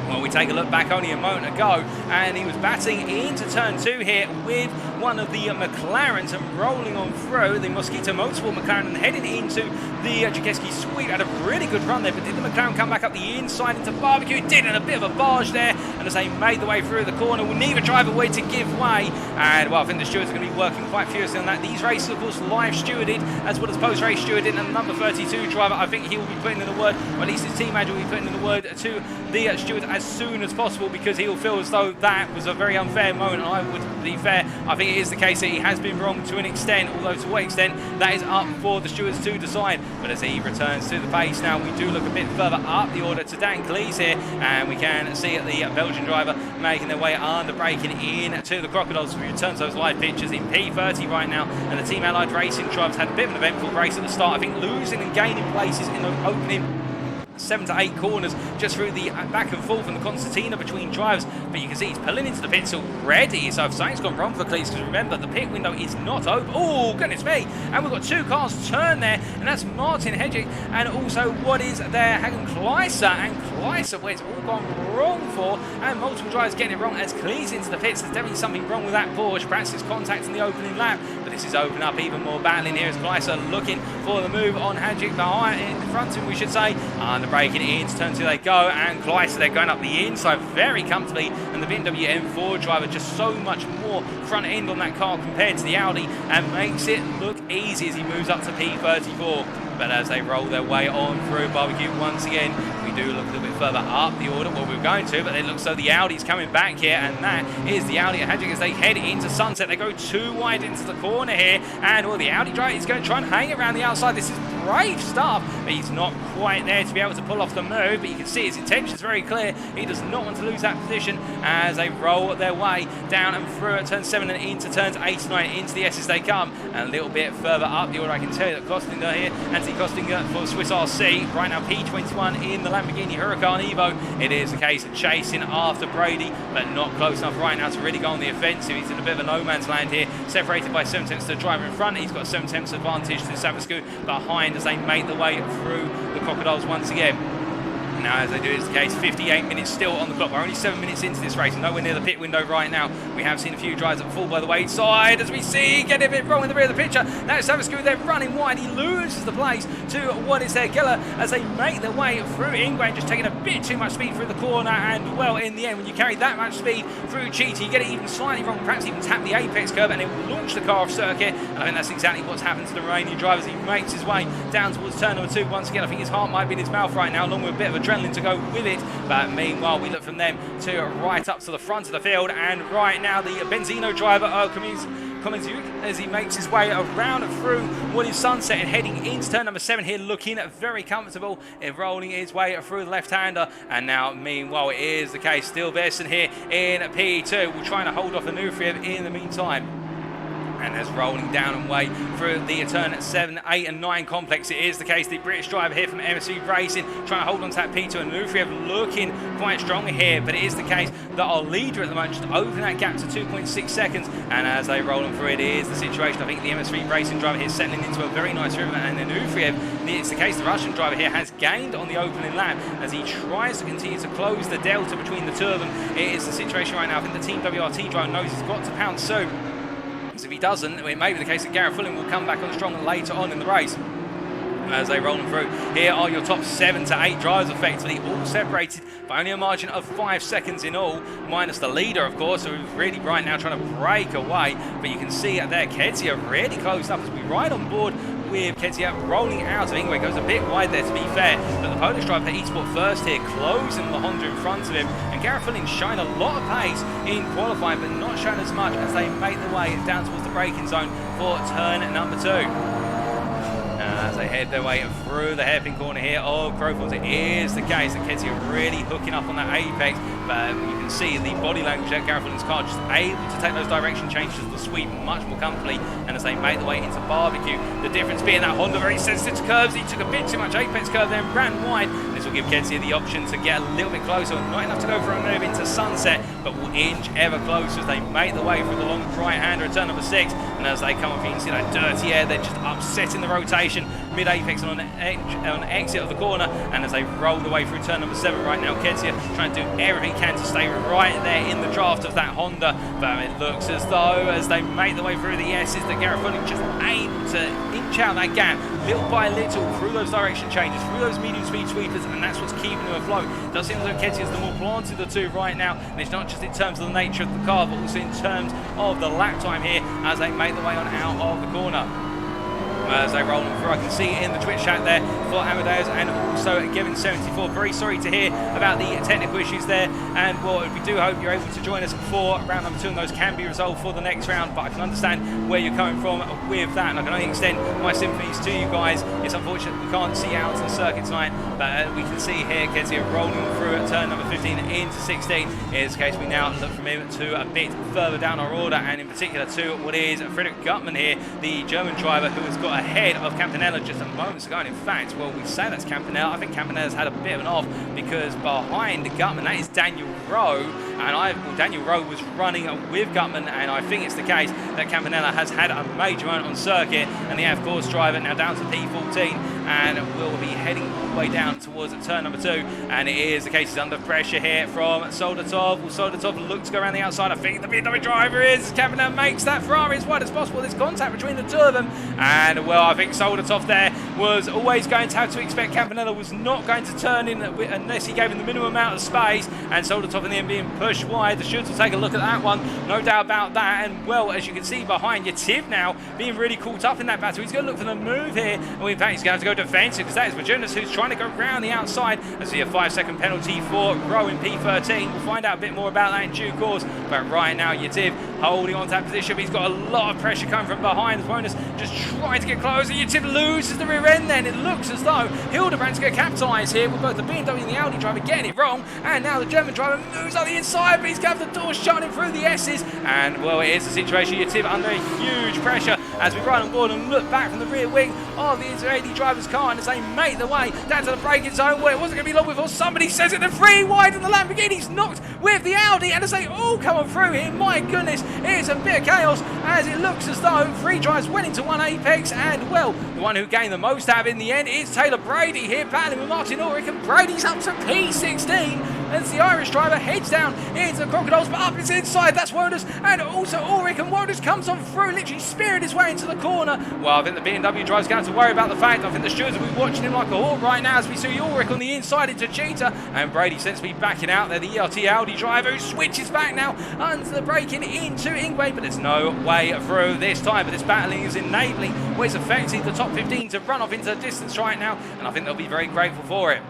Well, we take a look back only a moment ago, and he was batting into turn 2 here with one of the McLarens and rolling on through the Mosquito Motorsport McLaren and heading into the Jakeski sweep. Had a really good run there, but did the McLaren come back up the inside into Barbecue? It did, and a bit of a barge there, and as they made the way through the corner, neither driver way to give way, and well, I think the stewards are going to be working quite furiously on that. These races, of course, live stewarded as well as post-race stewarded, and the number 32 driver, I think he will be putting in the word, or at least his team manager will be putting in the word to the stewards as soon as possible, because he'll feel as though that was a very unfair moment. And I would be fair, I think it is the case that he has been wrong to an extent, although to what extent that is up for the stewards to decide. But as he returns to the pace now, we do look a bit further up the order to Dan Cleese here, and we can see the Belgian driver making their way under braking in to the Crocodiles. We return to those live pictures in P30 right now, and the Team Allied Racing drivers had a bit of an eventful race at the start. I think losing and gaining places in the opening 7 to 8 corners just through the back and forth and the concertina between drivers, but you can see he's pulling into the pits already. So if something's gone wrong for Cleese, because remember the pit window is not open. Oh goodness me, and we've got 2 cars turn there, and that's Martin Hedrick and also what is there Hagen Kleiser, and Kleiser where it's all gone wrong for, and multiple drivers getting it wrong as Cleese into the pits. There's definitely something wrong with that Porsche, perhaps it's contact in the opening lap, but this is opening up even more battling here as Kleiser looking for the move on Hedrick behind, in front of him we should say, and breaking it into turn 2 they go, and Kleiser they're going up the inside very comfortably, and the BMW M4 driver just so much more front end on that car compared to the Audi, and makes it look easy as he moves up to P34. But as they roll their way on through Barbecue once again, we do look a little bit further up the order, well we were going to, but it looks so the Audi's coming back here, and that is the Audi at Hedrick as they head into Sunset. They go too wide into the corner here, and well, the Audi driver is going to try and hang it around the outside. This is brave stuff, but he's not quite there to be able to pull off the move, but you can see his intention is very clear. He does not want to lose that position as they roll their way down and through at turn 7 and into turns 8 and 9 into the S as they come, and a little bit further up the order I can tell you that Costinger here, Anthony Costinger for Swiss RC, right now P21 in the Lamborghini Huracan Evo. It is a case of chasing after Brady, but not close enough right now to really go on the offensive. He's in a bit of a no man's land here, separated by 7 tenths to the driver in front. He's got a 7 tenths advantage to Savascu behind as they make their way through the Crocodiles once again. Now, as they do, it's the case, 58 minutes still on the clock. We're only 7 minutes into this race, nowhere near the pit window right now. We have seen a few drivers that fall by the wayside, as we see, get a bit wrong in the rear of the picture. Now, Savascu, they're running wide. He loses the place to what is there, Geller, as they make their way through Ingwe, just taking a bit too much speed through the corner. And, well, in the end, when you carry that much speed through Cheetah, you get it even slightly wrong, perhaps even tap the apex curve, and it will launch the car off circuit. And I think that's exactly what's happened to the Romanian drivers. He makes his way down towards turn number 2 once again. I think his heart might be in his mouth right now, along with a bit of adrenaline to go with it, but meanwhile we look from them to right up to the front of the field, and right now the Benzino driver Cummins as he makes his way around and through what is Sunset and heading into turn number 7 here, looking very comfortable and rolling his way through the left-hander. And now meanwhile it is the case, still Besson here in P2, we're trying to hold off Anufriev in the meantime. and as rolling down and way through the turn 7, 8 and 9 complex, it is the case the British driver here from MSV Racing trying to hold on to that P2, and Nufriev looking quite strong here, but it is the case that our leader at the moment just opened that gap to 2.6 seconds, and as they roll on through, it is the situation. I think the MSV Racing driver here settling into a very nice rhythm, and then Nufriev, it's the case the Russian driver here has gained on the opening lap as he tries to continue to close the delta between the two of them. It is the situation right now. I think the Team WRT driver knows he's got to pounce soon, because if he doesn't, it may be the case that Gareth Fulling will come back on strong later on in the race. As they roll them through, here are your top 7 to 8 drivers, effectively all separated by only a margin of 5 seconds in all, minus the leader, of course, who is really right now trying to break away. But you can see there, Kezia really closed up as we ride on board with Kezia rolling out of Ingwe. Goes a bit wide there, to be fair, but the Polish driver eSport first here, closing the Honda in front of him, and Gareth Fulling showing a lot of pace in qualifying, but not showing as much as they make their way down towards the braking zone for turn number 2. As they head their way through the hairpin corner here of Crowfields, it is the case that Kezia really hooking up on that apex, but you can see the body language at Gareth Fulling's car, just able to take those direction changes to the sweep much more comfortably, and as they make their way into barbecue, the difference being that Honda very sensitive to curves. He took a bit too much apex curve there and ran wide. This will give Kezia the option to get a little bit closer, not enough to go for a move into sunset, but will inch ever closer as they make their way through the long right-hander at turn number 6, and as they come up, you can see that dirty air, they're just upsetting the rotation mid-apex on exit of the corner, and as they roll away through turn number 7 right now, Kezia trying to do everything he can to stay right there in the draft of that Honda, but it looks as though as they make their way through the S's that Gareth Fulling just able to inch out that gap little by little through those direction changes, through those medium speed sweepers, and that's what's keeping them afloat. It does seem as though Kezia is the more planted of the two right now, and it's not just in terms of the nature of the car, but also in terms of the lap time here as they make their way on out of the corner. As they roll them through, I can see in the Twitch chat there for Amadeus and also Gavin74. Very sorry to hear about the technical issues there, and well, we do hope you're able to join us for round number 2 and those can be resolved for the next round, but I can understand where you're coming from with that, and I can only extend my sympathies to you guys. It's unfortunate we can't see out on the circuit tonight, but we can see here Kezia rolling through at turn number 15 into 16. In this case, we now look from him to a bit further down our order, and in particular to what is Friedrich Gutmann here, the German driver who has got ahead of Campanella just a moments ago. And in fact, well, we say that's Campanella. I think Campanella's had a bit of an off, because behind Gutmann, that is Daniel Rowe, and Daniel Rowe was running with Gutmann, and I think it's the case that Campanella has had a major run on circuit, and the of course driver now down to P14, and will be heading all the way down towards turn number 2, and it is the case he's under pressure here from Soldatov. Will Soldatov look to go around the outside? I think the BMW driver is. Campanella makes that Ferrari as wide as possible. There's contact between the two of them, and well, I think Soldatov there was always going to have to expect Campanella was not going to turn in unless he gave him the minimum amount of space, and Soldatov in the end being pushed wide. The shooter will take a look at that one, no doubt about that, and well, as you can see behind you, Tiv now being really caught up in that battle. He's going to look for the move here, and in fact he's going to have to go defensive, because that is Majonas who's trying to go round the outside. As we have a 5-second penalty for Rowe in P13. We'll find out a bit more about that in due course, but right now Yativ holding on to that position. He's got a lot of pressure coming from behind. Bonus just trying to get closer. Yativ loses the rear end then. It looks as though Hildebrandt's going to capitalise here with both the BMW and the Audi driver getting it wrong, and now the German driver moves on the inside, but he's got the door shut him through the S's, and well, it is the situation. Yativ under huge pressure as we ride on board and look back from the rear wing of the Israeli driver's car, and as they make their way down to the braking zone, where it wasn't going to be long before somebody says it, the free wide and the Lamborghini's knocked with the Audi, and as they all come on through here, my goodness, it's a bit of chaos as it looks as though 3 drives went into one apex, and well, the one who gained the most out in the end is Taylor Brady here battling with Martin Ulrich, and Brady's up to P16 as the Irish driver heads down into the Crocodiles, but up his inside, that's Woders, and also Ulrich, and Woders comes on through, literally spearing his way into the corner. Well, I think the BMW driver's going to have to worry about the fact, I think the stewards will be watching him like a hawk right now as we see Ulrich on the inside into Cheetah, and Brady seems to be backing out there, the ERT Audi driver who switches back now under the braking into Ingwe, but there's no way through this time, but this battling is enabling what is affecting the top 15 to run off into the distance right now, and I think they'll be very grateful for it.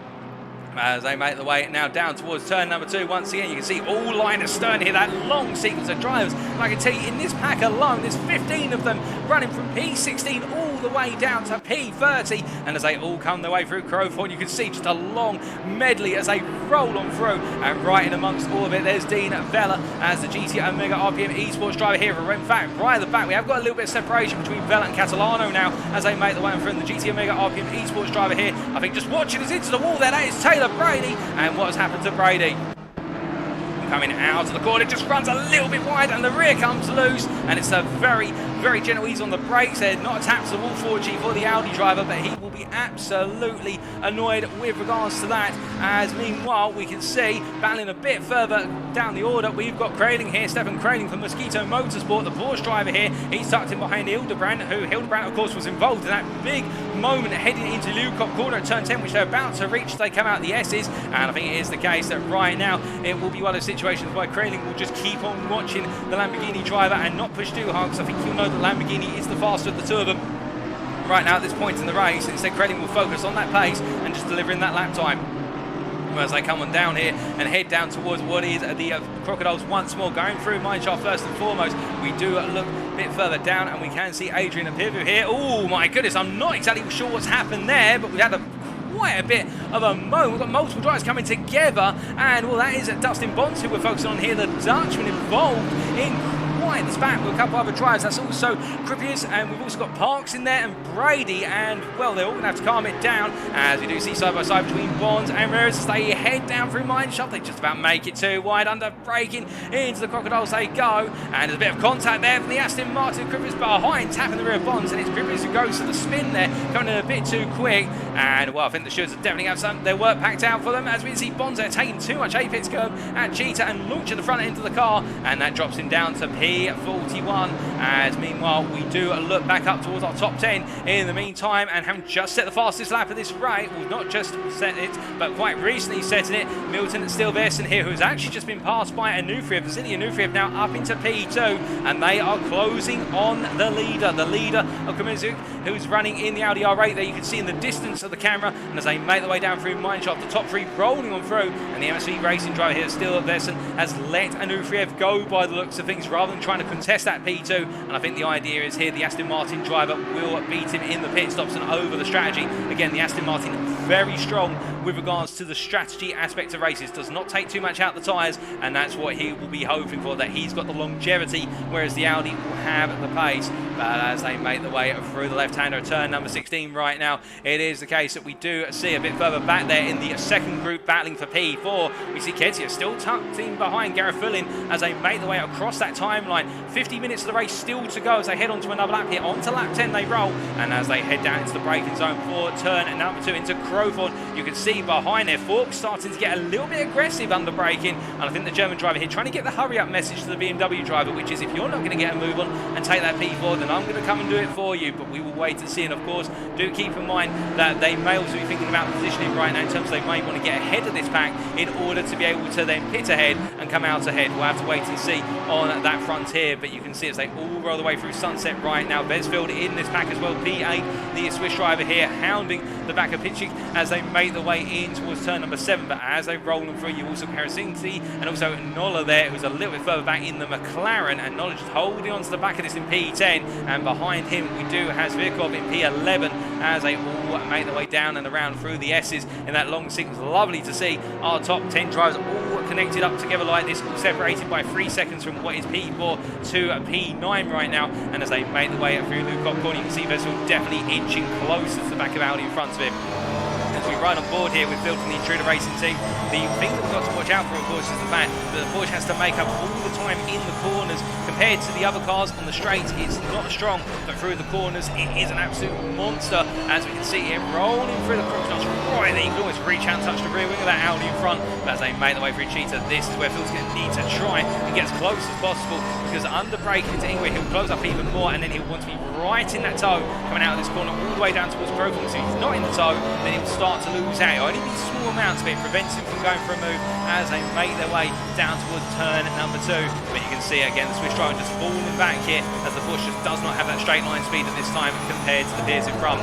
as they make the way now down towards turn number 2. Once again, you can see all line astern here, that long sequence of drivers. And I can tell you, in this pack alone, there's 15 of them running from P16 all the way down to P30. And as they all come their way through Crowthorne, you can see just a long medley as they roll on through. And right in amongst all of it, there's Dean Vella as the GT Omega RPM esports driver here. In fact, right at the back, we have got a little bit of separation between Vella and Catalano now as they make the way in front of the GT Omega RPM esports driver here. I think just watching us into the wall there, that is Taylor Brady. And what has happened to Brady? Coming out of the corner, just runs a little bit wide and the rear comes loose, and it's a very gentle ease on the brakes there. Not a tap to the wall 4G for the Audi driver, but he will be absolutely annoyed with regards to that. As meanwhile, we can see battling a bit further down the order, we've got Kraling here, Stefan Kraling from Mosquito Motorsport, the Porsche driver here. He's tucked in behind Hildebrand, who Hildebrand of course was involved in that big moment heading into Lukop corner at turn 10, which they're about to reach. They come out the S's, and I think it is the case that right now it will be one of those situations where Kraling will just keep on watching the Lamborghini driver and not push too hard, because I think you'll know that Lamborghini is the faster of the two of them right now at this point in the race. Instead, Kraling will focus on that pace and just delivering that lap time as they come on down here and head down towards what is the Crocodiles once more, going through Mineshaft first and foremost. We do look a bit further down and we can see Adrian Apivu here. Oh my goodness, I'm not exactly sure what's happened there, but we had quite a bit of a moment. We've got multiple drivers coming together, and well, that is Dustin Bonds who we're focusing on here, the Dutchman involved in quite the spat with a couple other drivers. That's also Crippier's, and we've also got Parks in there and Brady, and well, they're all going to have to calm it down as we do see side by side between Bonds and Rares as they head down through Mineshaft. They just about make it too wide, under braking into the Crocodiles they go, and there's a bit of contact there from the Aston Martin. Crippier's behind, tapping the rear of Bonds, and it's Crippier's who goes to the spin there, coming in a bit too quick. And well, I think the Shoes definitely have some their work packed out for them, as we see Bonds there taking too much apex curve at Cheetah and launching the front end of the car, and that drops him down to P41. As meanwhile, we do look back up towards our top 10 in the meantime, and having just set the fastest lap of this race, well, not just set it, but quite recently setting it, Milton Stilverson here, who has actually just been passed by Anufriev. Vasily Anufriev now up into P2, and they are closing on the leader of Kamizuk, who's running in the Audi R8 there. You can see in the distance of the camera, and as they make their way down through Mineshaft, the top three rolling on through, and the MSV racing driver here, Stilverson, has let Anufriev go by the looks of things, rather than trying to contest that P2. And I think the idea is here the Aston Martin driver will beat him in the pit stops and over the strategy. Again, the Aston Martin very strong with regards to the strategy aspect of races, does not take too much out the tyres, and that's what he will be hoping for, that he's got the longevity, whereas the Audi will have the pace. But as they make the way through the left-hander, turn number 16 right now, it is the case that we do see a bit further back there in the second group battling for P4. We see Kezia still tucked in behind Gareth Fullin as they make the way across that timeline. 50 minutes of the race still to go as they head on to another lap here. Onto lap 10 they roll, and as they head down into the braking zone for turn number 2 into Crowthorne, you can see behind there Forks starting to get a little bit aggressive under braking, and I think the German driver here trying to get the hurry up message to the BMW driver, which is, if you're not going to get a move on and take that P4, then I'm going to come and do it for you. But we will wait and see, and of course do keep in mind that they may also be thinking about positioning right now in terms of they may want to get ahead of this pack in order to be able to then pit ahead and come out ahead. We'll have to wait and see on that frontier, but you can see as they all roll the way through Sunset right now. Beresfeld in this pack as well, P8, the Swiss driver here, hounding the back of Pitchik as they make the way in towards turn number 7. But as they roll them through, you also Karasinski and also Nola there, who's a little bit further back in the McLaren, and Nola just holding on to the back of this in P10. And behind him we do have Zvirkov in P11 as they all make their way down and around through the S's in that long sequence. Lovely to see our top 10 drivers all connected up together like this, all separated by 3 seconds from what is P4 to P9 right now. And as they make the way through Lukop corner, you can see Vessel definitely inching closer to the back of Audi in front of him. As we ride on board here with Phil from the Intruder Racing team, the thing that we've got to watch out for, of course, is the fact that the Porsche has to make up all the time in the corners. Compared to the other cars on the straights, it's not as strong, but through the corners, it is an absolute monster. As we can see here, rolling through the crossroads right there, you can almost reach out and touch the rear wing of that Audi in front. But as they make their way through Cheetah, this is where Phil's going to need to try and get as close as possible, because under braking into Ingrid, he'll close up even more, and then he'll want to be right in that toe coming out of this corner all the way down towards Crowthorne. So if he's not in the toe, then he'll start to lose out. It only needs small amounts, but it prevents him from going for a move as they make their way down towards turn number 2. But you can see again the Swiss driver just falling back here, as the Porsche just does not have that straight line speed at this time compared to the Pierce in front.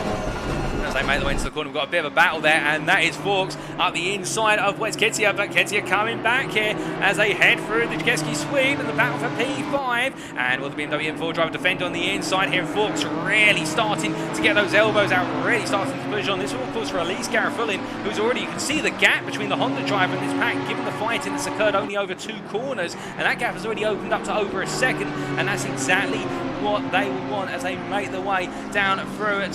As they make their way into the corner. We've got a bit of a battle there, and that is Forks up the inside of West Ketia, but Ketia coming back here as they head through the Jageski sweep and the battle for P5. And will the BMW M4 driver defend on the inside here? Forks really starting to get those elbows out, really starting to push on. This will, of course, release Garafulin, who's already, you can see the gap between the Honda driver and this pack, given the fighting that's occurred only over 2 corners, and that gap has already opened up to over a second, and that's exactly what they will want as they make their way down through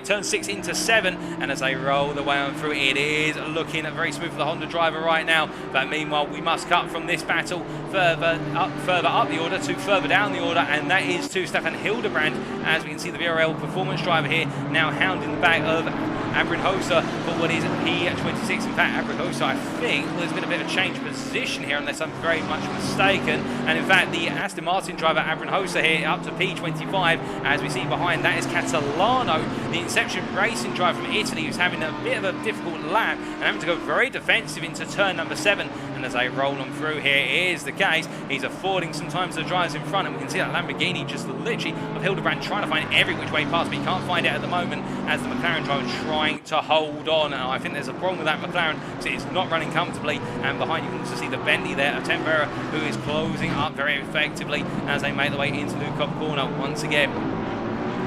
turn 6 into 7, and as they roll the way on through, it is looking very smooth for the Honda driver right now. But meanwhile, we must cut from this battle further up the order to further down the order, and that is to Stefan Hildebrand, as we can see the VRL performance driver here now hounding the back of Abrin Hosa for what is P26. In fact, Abrin Hosa, I think, there's been a bit of a change of position here, unless I'm very much mistaken. And in fact, the Aston Martin driver Abrin Hosa here up to P25, as we see behind that is Catalano, the Inception Racing driver from Italy, who's having a bit of a difficult lap and having to go very defensive into turn number 7. And as they roll on through here, it is the case. He's affording sometimes the drivers in front, and we can see that Lamborghini just literally of Hildebrand trying to find every which way past, but he can't find it at the moment as the McLaren driver trying to hold on. And I think there's a problem with that McLaren because it's not running comfortably, and behind you can also see the Bentley there of Tempera, who is closing up very effectively as they make their way into Lukop corner once again.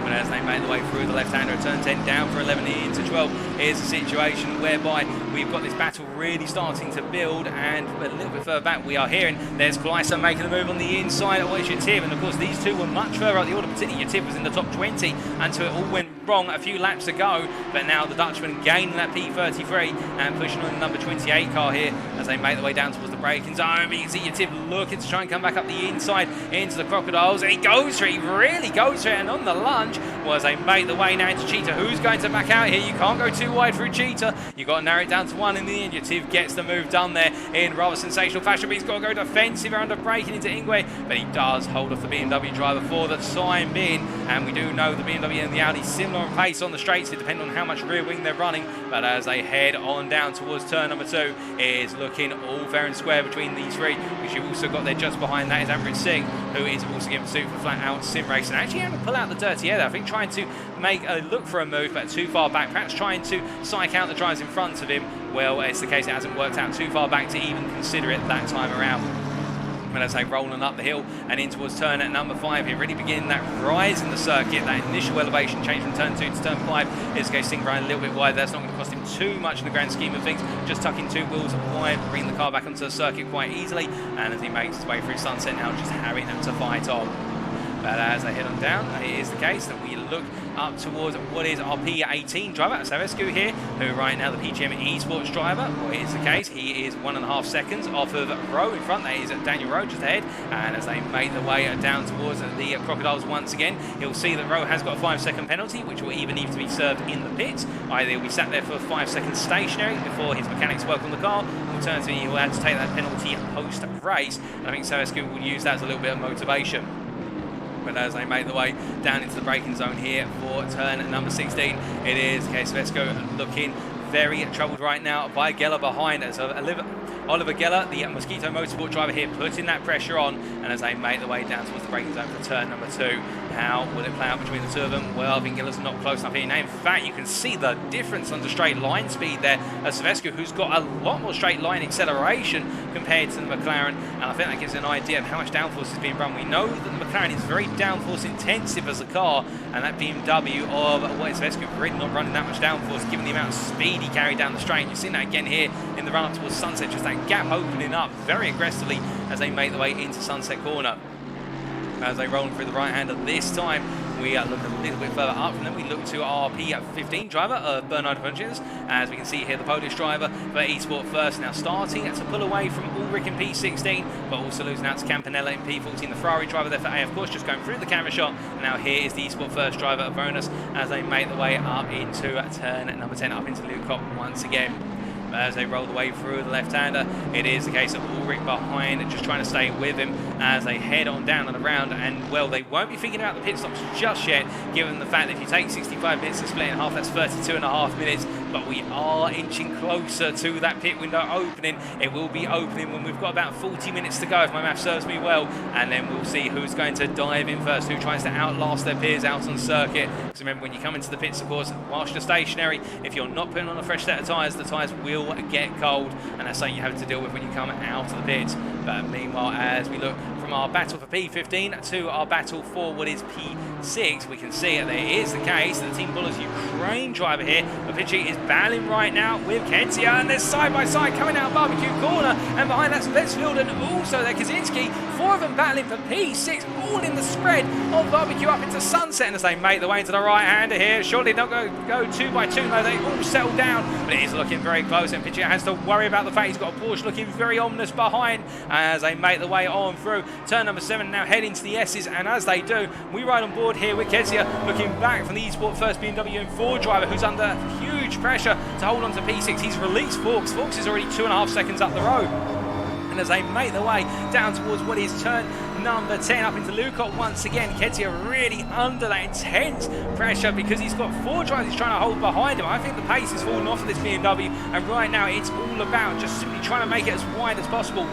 But as they make their way through the left-hander at turn 10 down for 11 into 12, here's a situation whereby we've got this battle really starting to build, and a little bit further back we are hearing there's Gleiser making the move on the inside of Yativ, and of course these two were much further up the order, particularly Yativ was in the top 20 until it all went wrong a few laps ago. But now the Dutchman gaining that P33 and pushing on the number 28 car here as they make their way down towards the braking zone. But you can see Yativ looking to try and come back up the inside into the Crocodiles, and he goes for it, he really goes for it, and on the lunge was they make the way now into Cheetah, who's going to back out here. You can't go too wide through Cheetah, you've got to narrow it down to 1 in the end. Yativ gets the move done there in rather sensational fashion, but he's got to go defensive around the braking into Ingwe, but he does hold off the BMW driver for the time being. And we do know the BMW and the Audi similar in pace on the straights, it depends on how much rear wing they're running. But as they head on down towards turn number 2, it is looking all fair and square between these three, which you've also got there just behind that is Amrit Singh, who is also getting pursuit for flat out sim race, and actually having to pull out the dirty air there. I think trying to make a look for a move, but too far back, perhaps trying to psych out the drivers in front of him. Well, it's the case it hasn't worked out too far back to even consider it that time around. But as they rolling up the hill and in towards turn at number 5 here, really beginning that rise in the circuit, that initial elevation change from turn 2 to turn 5. Is the case Singh running a little bit wide. That's not going to cost him too much in the grand scheme of things. Just tucking 2 wheels wide, bringing the car back onto the circuit quite easily. And as he makes his way through Sunset now, just having them to fight on. But as they head on down, it is the case that we look up towards what is our P18 driver, Savescu here, who right now the PGM Esports driver. Well, it is the case, he is 1.5 seconds off of Rowe in front. That is Daniel Rowe just ahead. And as they make their way down towards the Crocodiles once again, you'll see that Rowe has got a 5-second penalty, which will either need to be served in the pits, either he'll be sat there for 5 seconds stationary before his mechanics work on the car, alternatively he'll have to take that penalty post-race. And I think Savescu will use that as a little bit of motivation. But as they make the way down into the braking zone here for turn number 16, it is the case of Vesco looking very troubled right now by Geller behind us. So Oliver Geller, the Mosquito Motorsport driver here, putting that pressure on, and as they make their way down towards the braking zone for turn number 2, how will it play out between the two of them? Well, I think Geller's not close enough here. Now, in fact, you can see the difference under straight line speed there of Savescu, who's got a lot more straight line acceleration compared to the McLaren, and I think that gives an idea of how much downforce is being run. We know that the McLaren is very downforce intensive as a car, and that BMW of what is Savescu really not running that much downforce given the amount of speed he carried down the straight. You've seen that again here in the run up towards Sunset, just that gap opening up very aggressively as they make their way into Sunset Corner. As they roll through the right hander this time, we look a little bit further up, and then we look to our P15 driver, Bernard Funches. As we can see here, the Polish driver for eSport First now starting to pull away from Ulrich in P16, but also losing out to Campanella in P14. The Ferrari driver there for A, of course, just going through the camera shot. And now here is the eSport First driver of Bonus as they make their way up into turn number 10, up into Lukop once again. As they roll the way through the left-hander, it is the case of Ulrich behind and just trying to stay with him as they head on down and around. And well, they won't be thinking about the pit stops just yet, given the fact that if you take 65 minutes and split in half, that's 32.5 minutes. but we are inching closer to that pit window opening. It will be opening when we've got about 40 minutes to go, if my math serves me well, and then we'll see who's going to dive in first, who tries to outlast their peers out on circuit. Because remember, when you come into the pits, of course, whilst you're stationary, if you're not putting on a fresh set of tyres, the tyres will get cold, and that's something you have to deal with when you come out of the pits. But meanwhile, as we look from our battle for P15 to our battle for what is P6, we can see that it is the case that the Team Buller's Ukraine driver here, Apici, is battling right now with Ketia, and they're side by side coming out of barbecue corner, and behind that's Vetsfield and also there Kaczynski. 4 of them battling for P6, all in the spread of barbecue up into sunset, and as they make their way into the right hander here, surely they'll go 2 by 2, no, they all settle down, but it is looking very close, and Apici has to worry about the fact he's got a Porsche looking very ominous behind as they make their way on through turn number 7, now heading to the S's, and as they do, we ride on board here with Ketia, looking back from the eSport First BMW M4 driver, who's under huge pressure to hold on to P6. He's released Forks. Forks is already 2.5 seconds up the road. And as they make their way down towards what is turn number 10 up into Lukot once again, Ketia really under that intense pressure because he's got 4 drivers he's trying to hold behind him. I think the pace is falling off of this BMW, and right now it's all about just simply trying to make it as wide as possible.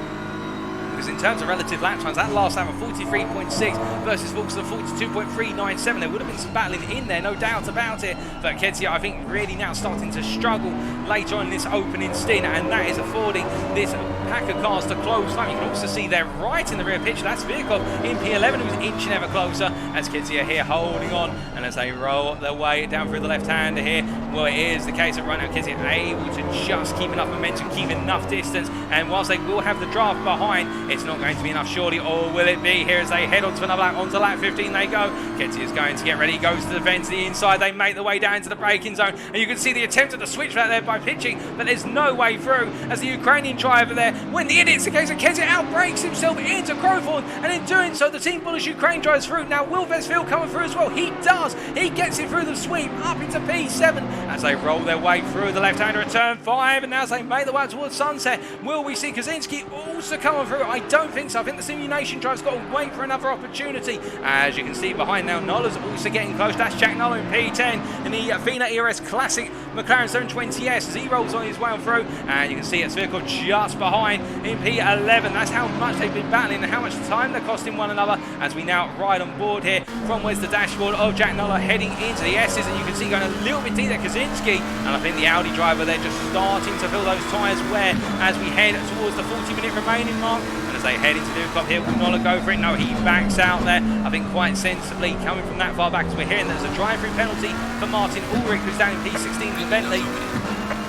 Because in terms of relative lap times, that last lap of 43.6 versus Volks of 42.397, there would have been some battling in there, no doubt about it. But Ketia, I think, really now starting to struggle later on in this opening stint, and that is affording this pack of cars to close up. You can also see there right in the rear picture, that's Virkov in P11, who's inching ever closer as Ketia here holding on, and as they roll their way down through the left-hander here, well, it is the case that right now Ketia able to just keep enough momentum, keep enough distance, and whilst they will have the draft behind, it's not going to be enough surely, or will it be? Here as they head onto another lap, onto lap 15 they go. Ketia is going to get ready, goes to the fence, to the inside, they make their way down into the braking zone, and you can see the attempt at the switch back there by pitching, but there's no way through as the Ukrainian driver there, when it's the case that Ketia outbrakes himself into Crowthorne, and in doing so the Team Bullish Ukraine drives through. Now will Vetsfield coming through as well? He does, he gets it through the sweep up into P7 as they roll their way through the left-hander at turn 5, and now as they make their way towards sunset, will we see Kaczynski also coming through? I don't think so. I think the Simulation driver's got to wait for another opportunity. As you can see behind now, Nola's also getting close. That's Jack Nola in P10 in the Fina ERS Classic McLaren 720S as he rolls on his way on through, and you can see it's Virkov just behind in P11. That's how much they've been battling and how much time they're costing one another as we now ride on board here from where's the dashboard of Jack Nola heading into the S's, and you can see going a little bit deep there Kaczynski, and I think the Audi driver they're just starting to fill those tyres where as we head towards the 40-minute remaining mark, and as they head into Lukop here, will Nola go for it? No, he backs out there, I think quite sensibly coming from that far back, as we're hearing there's a drive-through penalty for Martin Ulrich, who's down in P16 with Bentley.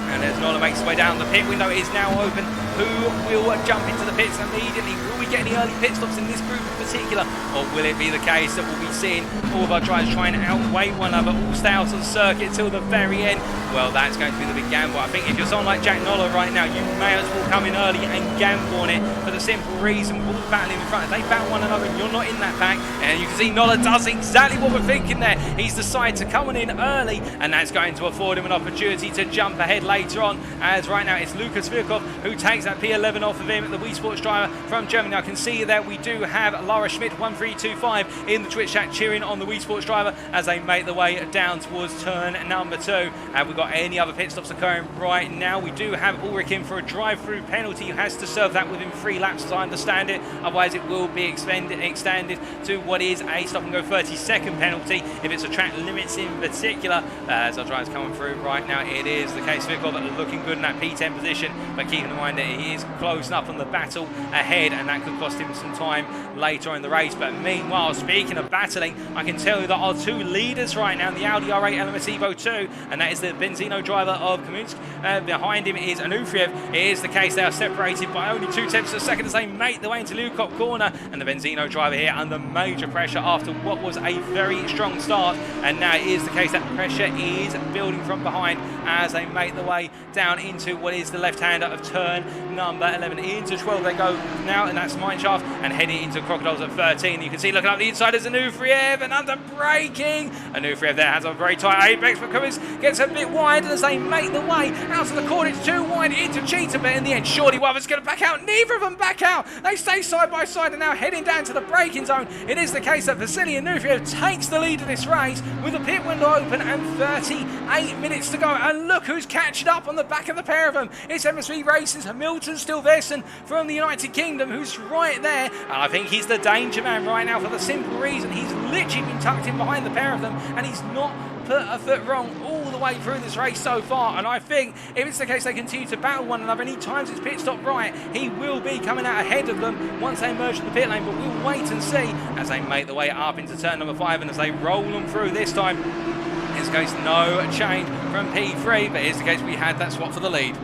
And as Nola makes his way down, the pit window is now open. Who will jump into the pits immediately? Will we get any early pit stops in this group in particular? Or will it be the case that we'll be seeing all of our drivers try and outweigh one another, all stay out on circuit till the very end? Well, that's going to be the big gamble. I think if you're someone like Jack Nola right now, you may as well come in early and gamble on it for the simple reason we're all battling in front. If they battle one another and you're not in that pack, and you can see Nola does exactly what we're thinking there. He's decided to come on in early, and that's going to afford him an opportunity to jump ahead later on, as right now it's Lukas Virkov who takes that P11 off of him, the Wii Sports driver from Germany. I can see that we do have Lara Schmidt 1325 in the Twitch chat cheering on the Wii Sports driver as they make their way down towards turn number 2. Have we got any other pit stops occurring right now? We do have Ulrich in for a drive-through penalty. He has to serve that within 3 laps as I understand it, otherwise it will be extended to what is a stop-and-go 30-second penalty if it's a track limits in particular. As our driver's coming through right now, it is the case Virkov looking good in that P10 position, but keeping in mind that he is closing up on the battle ahead, and that could cost him some time later in the race. But meanwhile, speaking of battling, I can tell you that our 2 leaders right now in the Audi R8 LMS Evo 2, and that is the Benzino driver of Kaminsk. Behind him is Anufriev. It is the case they are separated by only 2 tenths of a second as they make their way into Lukop corner, and the Benzino driver here under major pressure after what was a very strong start, and now it is the case that pressure is building from behind as they make their way down into what is the left-hander of turn number 11. Into 12 they go now, and that's Mineshaft, and heading into Crocodiles at 13. You can see looking up the inside is Anufriev, and under braking. Anufriev there has a very tight apex, but Cummins gets a bit wide as they make the way out of the corner. It's too wide into Cheetah, but in the end, surely Weather's going to back out. Neither of them back out. They stay side by side and now heading down to the braking zone. It is the case that Vasily Anufriev takes the lead of this race. race with the pit window open and 38 minutes to go. And look who's catching up on the back of the pair of them. It's MSV Racing's Hamilton Stilverson from the United Kingdom, who's right there. And I think he's the danger man right now for the simple reason he's literally been tucked in behind the pair of them, and he's not put a foot wrong all the way through this race so far. And I think if it's the case they continue to battle one another and he times his pit stop right, he will be coming out ahead of them once they emerge from the pit lane. But we'll wait and see as they make their way up into turn number 5 and as they roll them through this time. In this case, no change from P3, but here's the case we had that swap for the lead.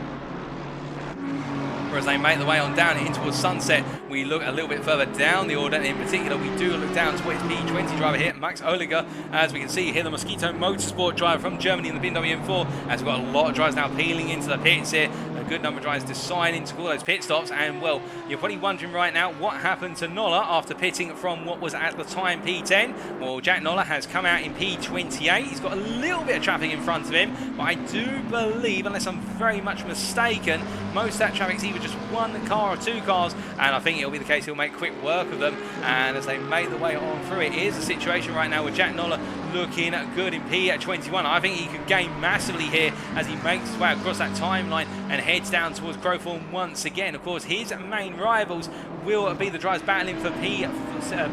As they make their way on down in towards Sunset, we look a little bit further down the order. In particular, we do look down towards P20 driver here, Max Oliger. As we can see here, the Mosquito Motorsport driver from Germany in the BMW M4. As we've got a lot of drivers now peeling into the pits here. A good number of drivers deciding to call those pit stops. And well, you're probably wondering right now what happened to Noller after pitting from what was at the time P10. Well, Jack Noller has come out in P28. He's got a little bit of traffic in front of him, but I do believe, unless I'm very much mistaken, most of that traffic's either just one car or two cars, and I think it'll be the case he'll make quick work of them. And as they make the way on through, it is a situation right now with Jack Noller looking good in P21. I think he could gain massively here as he makes his way across that timeline and heads down towards Growthorne once again. Of course, his main rivals will be the drivers battling for P6,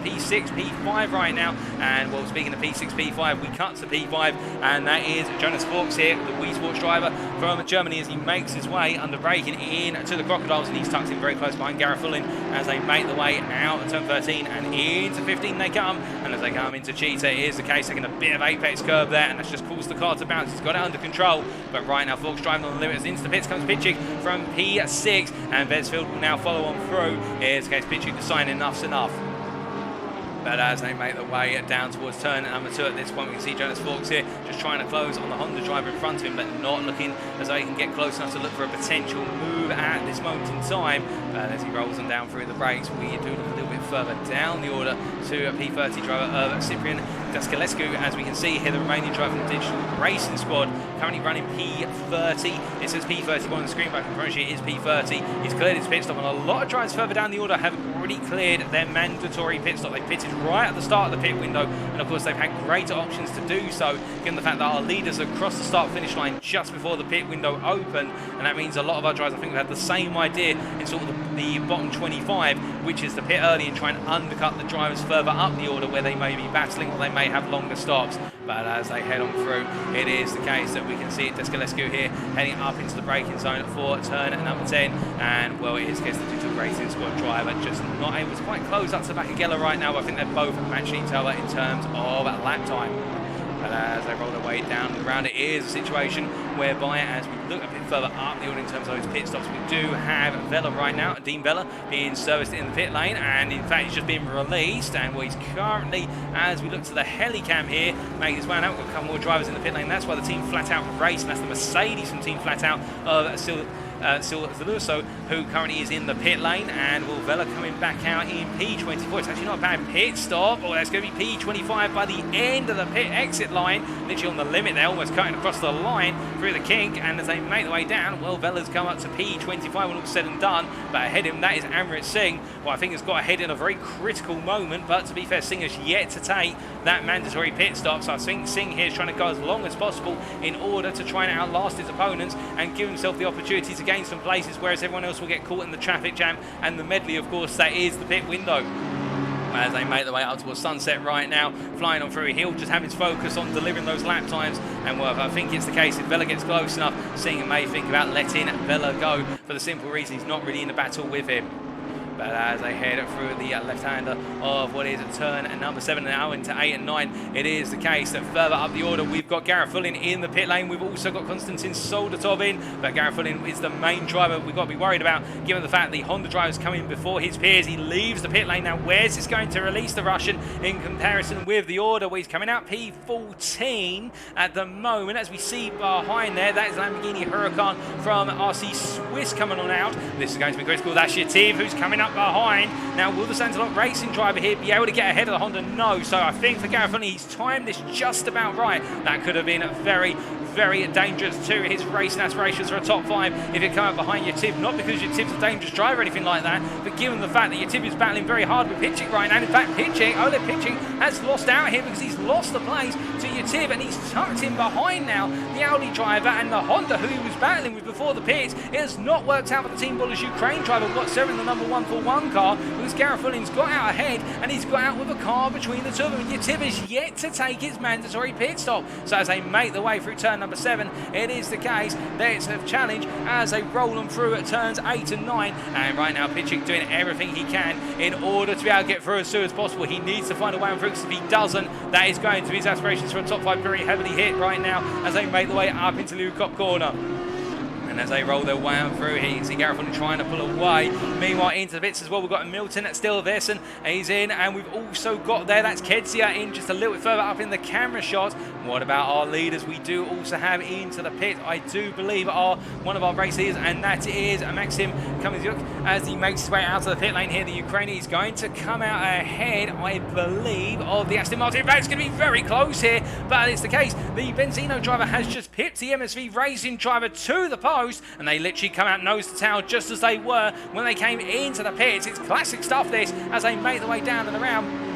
P5 right now. And well, speaking of P6, P5, we cut to P5, and that is Jonas Forks here, the Wii Sports driver from Germany, as he makes his way under braking in to the Crocodiles, and he's tucked in very close behind Gareth Fulling as they make the way out of turn 13 and into 15 they come. And as they come into Cheetah, it is the case, taking a bit of apex curve there, and that's just caused the car to bounce. He's got it under control, but right now Forks driving on the limits. Into the pits comes Pitchik from P6, and Vesfield will now follow on through. Here's the case, Pitchik deciding enough's enough. But as they make their way down towards turn number 2 at this point, we can see Jonas Forks here just trying to close on the Honda driver in front of him, but not looking as though he can get close enough to look for a potential move at this moment in time. But as he rolls them down through the brakes, we do look a little bit further down the order to a P30 driver of Cyprian Daskalescu. As we can see here, the Romanian driver from the Digital Racing Squad currently running P30. It says P31 on the screen, but I can promise you it is P30. He's cleared his pit stop, and a lot of drivers further down the order have already cleared their mandatory pit stop. They pitted right at the start of the pit window, and of course they've had greater options to do so, given the fact that our leaders are across the start finish line just before the pit window opened. And that means a lot of our drivers, I think, have had the same idea in sort of the bottom 25, which is to pit early and try and undercut the drivers further up the order where they may be battling or they may have longer stops. But as they head on through, it is the case that we can see Daskalescu here heading up into the braking zone for turn number 10. And well, it is the case the Digital Racing Squad driver just not able to quite close up to the back of Geller right now. I think they're both matching each other in terms of lap time. But as they roll their way down the ground, it is a situation whereby, as we look a bit further up the order in terms of those pit stops, we do have Vella right now, Dean Vella, being serviced in the pit lane, and in fact he's just been released. And well, he's currently, as we look to the helicam here, making his way out. We've got a couple more drivers in the pit lane. That's why the Team Flat Out race, and that's the Mercedes from Team Flat Out of Silverso, who currently is in the pit lane. And will Vella coming back out in P24. It's actually not a bad pit stop. Oh, that's going to be P25 by the end of the pit exit line, literally on the limit there, almost cutting across the line through the kink. And as they make their way down, well, Vella's come up to P25 when all's said and done. But ahead of him, that is Amrit Singh, who I think has got ahead in a very critical moment. But to be fair, Singh has yet to take that mandatory pit stop. So I think Singh here is trying to go as long as possible in order to try and outlast his opponents and give himself the opportunity to gain some places, whereas everyone else will get caught in the traffic jam and the medley, of course, that is the pit window. As they make their way up towards Sunset right now, flying on through, he'll just have his focus on delivering those lap times. And well, I think it's the case, if Vella gets close enough, Singh may think about letting Vella go, for the simple reason he's not really in a battle with him. But as they head through the left-hander of what is a turn number 7 now into 8 and 9, it is the case that further up the order, we've got Gareth Fulling in the pit lane. We've also got Konstantin Soldatov in, but Gareth Fulling is the main driver we've got to be worried about, given the fact the Honda driver's coming before his peers. He leaves the pit lane now. Where's this going to release the Russian in comparison with the order? Well, he's coming out P14 at the moment, as we see behind there. That is Lamborghini Huracan from RC Swiss coming on out. This is going to be critical. That's Yativ, who's coming up behind. Now, will the Santalot Racing driver here be able to get ahead of the Honda? No. So I think for Gareth Fulling, he's timed this just about right. That could have been very, very dangerous to his racing aspirations for a top 5 if you come up behind Yatib, not because Yatib's a dangerous driver or anything like that, but given the fact that Yatib is battling very hard with Pitchik right now. And in fact, Oleg Pitchik has lost out here because he's lost the place to Yatib, and he's tucked in behind now the Audi driver and the Honda who he was battling with before the pits. It has not worked out for the Team Bullish Ukraine driver whatsoever in the number 141 car, because Gareth Williams got out ahead and he's got out with a car between the two of them. Yatib is yet to take his mandatory pit stop. So as they make their way through turn number 7, it is the case that it's a challenge as they roll them through at turns 8 and 9. And right now Pitchik doing everything he can in order to be able to get through as soon as possible. He needs to find a way on through, because if he doesn't, that is going to be his aspirations for a top 5 very heavily hit right now as they make their way up into the Cop corner. And as they roll their way on through here, you can see Gareth trying to pull away. Meanwhile, into the bits as well, we've got Milton at still Versen. He's in, and we've also got there, that's Kedzia in just a little bit further up in the camera shot. What about our leaders? We do also have into the pit, I do believe, one of our race leaders, and that is Maxim Kamizyuk as he makes his way out of the pit lane here. The Ukrainian is going to come out ahead, I believe, of the Aston Martin. In fact, it's going to be very close here, but it's the case. The Benzino driver has just pipped the MSV Racing driver to the post, and they literally come out nose to tail just as they were when they came into the pits. It's classic stuff this as they make their way down and around.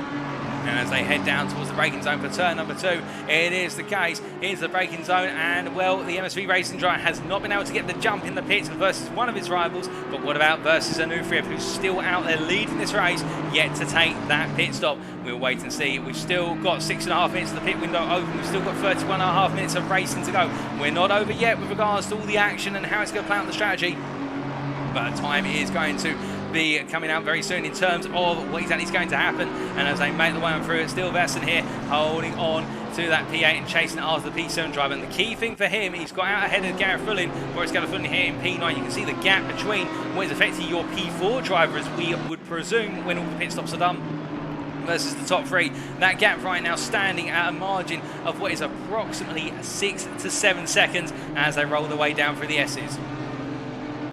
And as they head down towards the braking zone for turn number 2, it is the case into the braking zone, and well, the MSV Racing driver has not been able to get the jump in the pits versus one of his rivals. But what about versus Anufriev, who's still out there leading this race, yet to take that pit stop? We'll wait and see. We've still got 6.5 minutes of the pit window open. We've still got 31.5 minutes of racing to go. We're not over yet with regards to all the action and how it's going to play out the strategy, but time is going to be coming out very soon in terms of what exactly is going to happen. And as they make the way on through, it's still Versen here holding on to that P8 and chasing after the P7 driver. And the key thing for him, he's got out ahead of Gareth Fullin, whereas Gareth Fullin here in P9. You can see the gap between what is effectively your P4 driver, as we would presume when all the pit stops are done, versus the top 3. That gap right now standing at a margin of what is approximately 6 to 7 seconds as they roll their way down through the S's.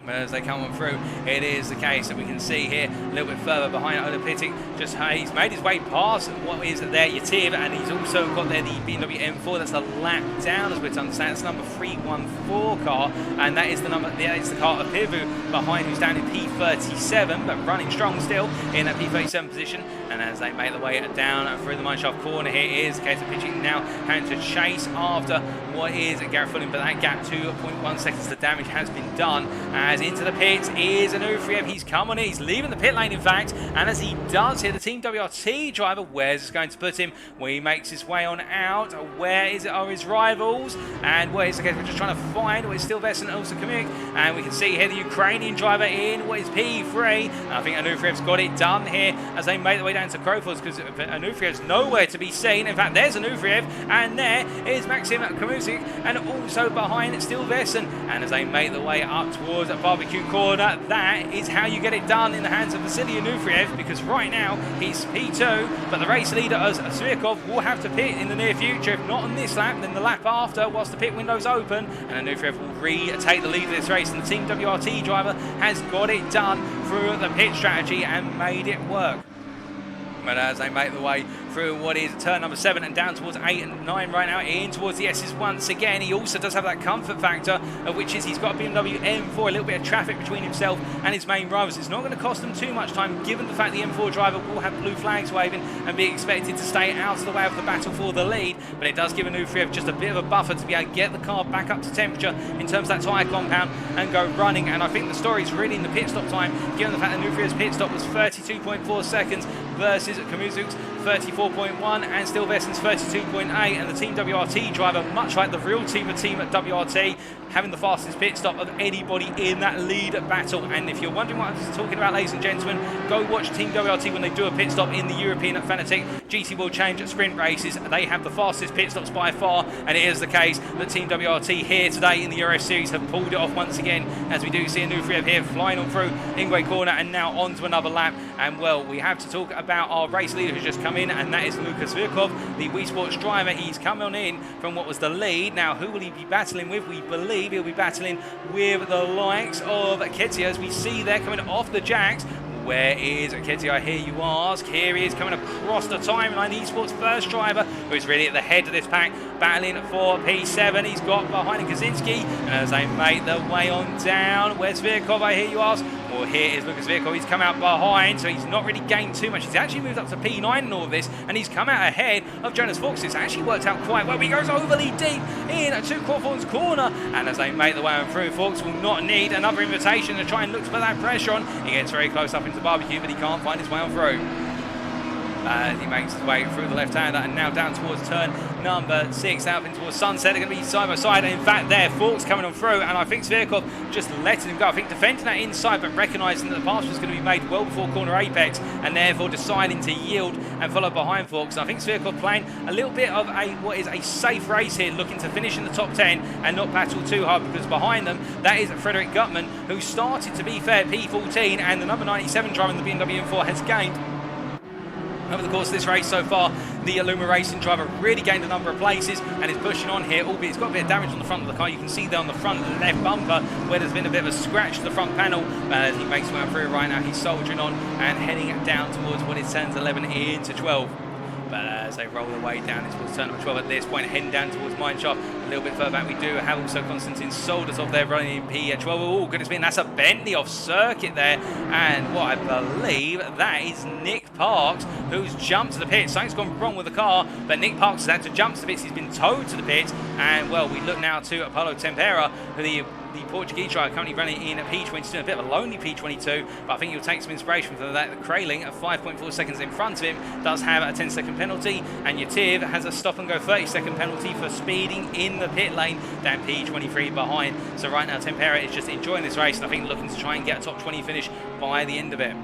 But as they come on through, it is the case that we can see here a little bit further behind Oleg Pitchik. Just he's made his way past what is there Yatib, and he's also got there the BMW M4. That's a lap down, as we're to understand. It's number 314 car, and that is the number. That is the car of Pivu behind, who's down in P37, but running strong still in that P37 position. And as they make their way down through the mineshaft corner, here is the case of Pitchik now having to chase after what is Gareth Fullin, but that gap 2.1 seconds. The damage has been done. As into the pits is Anufriev. He's come on in, he's leaving the pit lane in fact, and as he does here, the Team WRT driver, where's this going to put him? Well, he makes his way on out. Where is it are his rivals? And where is the case? We're just trying to find what is still Versen and also Kamik, and we can see here the Ukrainian driver in what is P3. And I think Anufriev's got it done here as they make their way down to Krofors, because Anufriev's nowhere to be seen. In fact, there's Anufriev, and there is Maxim Kamusik, and also behind it's still Versen. And as they make their way up towards a barbecue corner, that is how you get it done in the hands of Vasily Anufriev, because right now he's P2, but the race leader as Svirkov will have to pit in the near future. If not on this lap, then the lap after, whilst the pit window's open, and Anufriev will retake the lead of this race. And the Team WRT driver has got it done through the pit strategy and made it work. But as they make the way through what is turn number 7 and down towards 8 and 9 right now, in towards the S's once again, he also does have that comfort factor, which is he's got a BMW M4, a little bit of traffic between himself and his main rivals. It's not going to cost them too much time, given the fact the M4 driver will have blue flags waving and be expected to stay out of the way of the battle for the lead. But it does give Anufriev just a bit of a buffer to be able to get the car back up to temperature in terms of that tyre compound and go running. And I think the story is really in the pit stop time, given the fact that Anufriev's pit stop was 32.4 seconds versus Kamuzuk's 34.1 and still Versen's 32.8, and the Team WRT driver, much like the real team at WRT, having the fastest pit stop of anybody in that lead battle. And if you're wondering what I'm talking about, ladies and gentlemen, go watch Team WRT when they do a pit stop in the European Fanatec GT World Challenge sprint races. They have the fastest pit stops by far, and it is the case that Team WRT here today in the Euro Series have pulled it off once again, as we do see Anufriev here flying on through Ingwe corner and now on to another lap. And well, we have to talk about our race leader who's just come in, and that is Lukas Virkov, the Wii Sports driver. He's come on in from what was the lead. Now, who will he be battling with? We believe he'll be battling with the likes of Ketia, as we see there coming off the jacks. Where is Ketty? I hear you ask. Here he is coming across the timeline. Esports first driver, who is really at the head of this pack, battling for P7. He's got behind Kaczynski, and as they make their way on down, where's Virkov? I hear you ask. Well, here is Lucas Virkov. He's come out behind, so he's not really gained too much. He's actually moved up to P9 in all of this, and he's come out ahead of Jonas Fox. It's actually worked out quite well. He goes overly deep into Crawford's corner, and as they make the way on through, Fox will not need another invitation to try and look to put that pressure on. He gets very close up into Barbecue, but he can't find his way on through. He makes his way through the left-hander and now down towards turn number 6, out in towards Sunset. They're going to be side by side, and in fact there, Forks coming on through, and I think Zvirkov just letting him go. I think defending that inside, but recognising that the pass was going to be made well before corner apex, and therefore deciding to yield and follow behind Forks. I think Zvirkov playing a little bit of what is a safe race here, looking to finish in the top 10 and not battle too hard, because behind them, that is Frederick Gutman, who started, to be fair, P14, and the number 97 driver in the BMW M4 has gained over the course of this race so far. The Illuma Racing driver really gained a number of places and is pushing on here, albeit it's got a bit of damage on the front of the car. You can see there on the front left bumper where there's been a bit of a scratch to the front panel. As he makes his way through right now, he's soldiering on and heading down towards what is turns 11 into 12. But as they roll their way down towards turn number 12 at this point, heading down towards Mineshaft. A little bit further back, we do have also Konstantin Soldatov there running in P12. Oh, goodness me, that's a Bentley off circuit there. And what I believe that is Nick Parks, who's jumped to the pits. Something's gone wrong with the car, but Nick Parks has had to jump to the pits. He's been towed to the pits. And, well, we look now to Apollo Tempera, who the Portuguese driver currently running in a P22, a bit of a lonely P22, but I think he'll take some inspiration from that. Krayling at 5.4 seconds in front of him does have a 10-second penalty, and Yativ has a stop-and-go 30-second penalty for speeding in the pit lane, down P23 behind. So right now Tempera is just enjoying this race, and I think looking to try and get a top 20 finish by the end of it.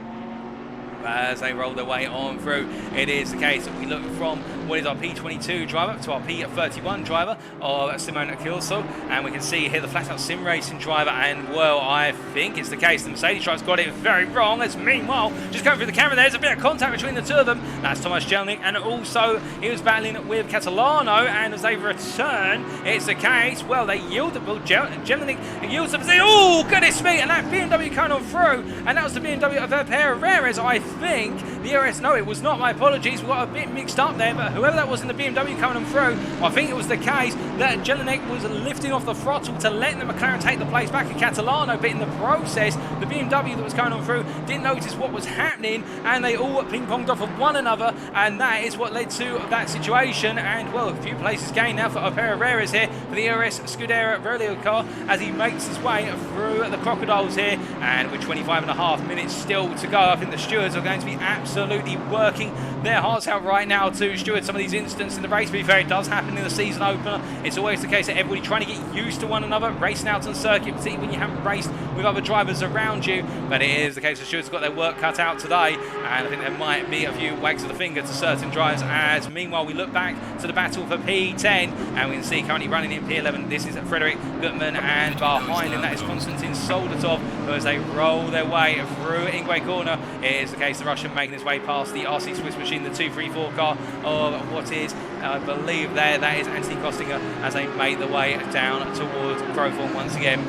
As they roll their way on through, it is the case that we look from what is our P22 driver to our P31 driver of Simon Kilso, and we can see here the flat-out sim racing driver, and well, I think it's the case the Mercedes driver's got it very wrong, as meanwhile, just going through the camera, there's a bit of contact between the two of them. That's Thomas Jelnik, and also he was battling with Catalano, and as they return, it's the case, well, they yield the ball. Jelnik yields up, oh, goodness me, and that BMW coming on through, and that was the BMW of Perez, I think. The RS, no, it was not, my apologies, we got a bit mixed up there, but whoever that was in the BMW coming on through, I think it was the case that Jelinek was lifting off the throttle to let the McLaren take the place back at Catalano, but in the process, the BMW that was coming on through didn't notice what was happening, and they all ping-ponged off of one another, and that is what led to that situation. And, well, a few places gained now for Perez here for the RS Scuderia Verlio car as he makes his way through the Crocodiles here, and with 25.5 minutes still to go, I think the stewards are going to be absolutely working their hearts out right now to steward some of these incidents in the race. To be fair, it does happen in the season opener. It's always the case that everybody trying to get used to one another, racing out on circuit, particularly when you haven't raced with other drivers around you. But it is the case the stewards have got their work cut out today, and I think there might be a few wags of the finger to certain drivers. As meanwhile, we look back to the battle for P10, and we can see currently running in P11, this is Frederick Gutman, and behind him that is Konstantin Soldatov, who as they roll their way through Ingwe corner, it is the case the Russian making his way past the RC Swiss machine, the 234 car of what is, I believe there, that is Anthony Costinger, as they make the way down towards Crowthorne once again.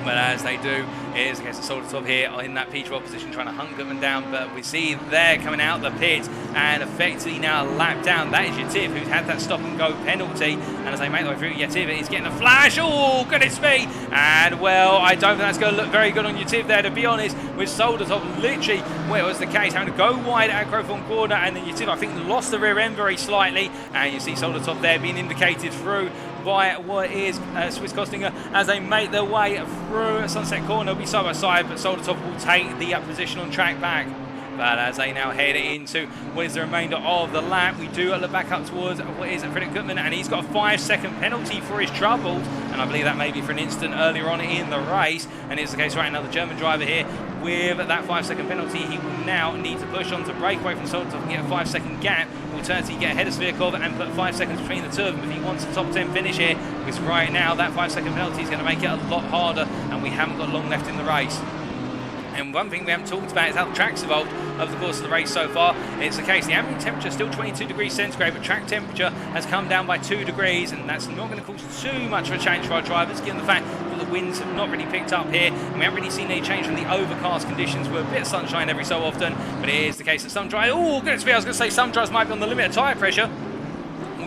But as they do, it is against the Soldatov here in that P12 position, trying to hunt Gutman down. But we see there coming out the pit and effectively now lapped down. That is Yativ, who's had that stop and go penalty. And as they make their way through, Yativ is getting a flash. Oh, goodness me! And well, I don't think that's going to look very good on Yativ there, to be honest. With Soldatov literally, well, it was the case, having to go wide at Crowthorne corner, and then Yativ, I think, lost the rear end very slightly. And you see Soldatov there being indicated through by what is Swiss Costinger as they make their way through Sunset Corner. Will be side by side, but Soldatov will take the position on track back. But as they now head into what is the remainder of the lap, we do look back up towards what is Frederick Gutman, and he's got a 5-second penalty for his troubles, and I believe that may be for an instant earlier on in the race. And it's the case right now, the German driver here with that 5-second penalty, he will now need to push on to break away from Soldatov and get a 5-second gap. Alternatively, get ahead of Svirkov and put 5 seconds between the two of them if he wants a top 10 finish here, because right now that 5-second penalty is going to make it a lot harder, and we haven't got long left in the race. And one thing we haven't talked about is how the track's evolved over the course of the race so far. It's the case, the ambient temperature is still 22 degrees centigrade, but track temperature has come down by 2 degrees, and that's not going to cause too much of a change for our drivers, given the fact that the winds have not really picked up here, and we haven't really seen any change from the overcast conditions with a bit of sunshine every so often, but it is the case that some dry, oh, goodness me, I was going to say some dries might be on the limit of tyre pressure.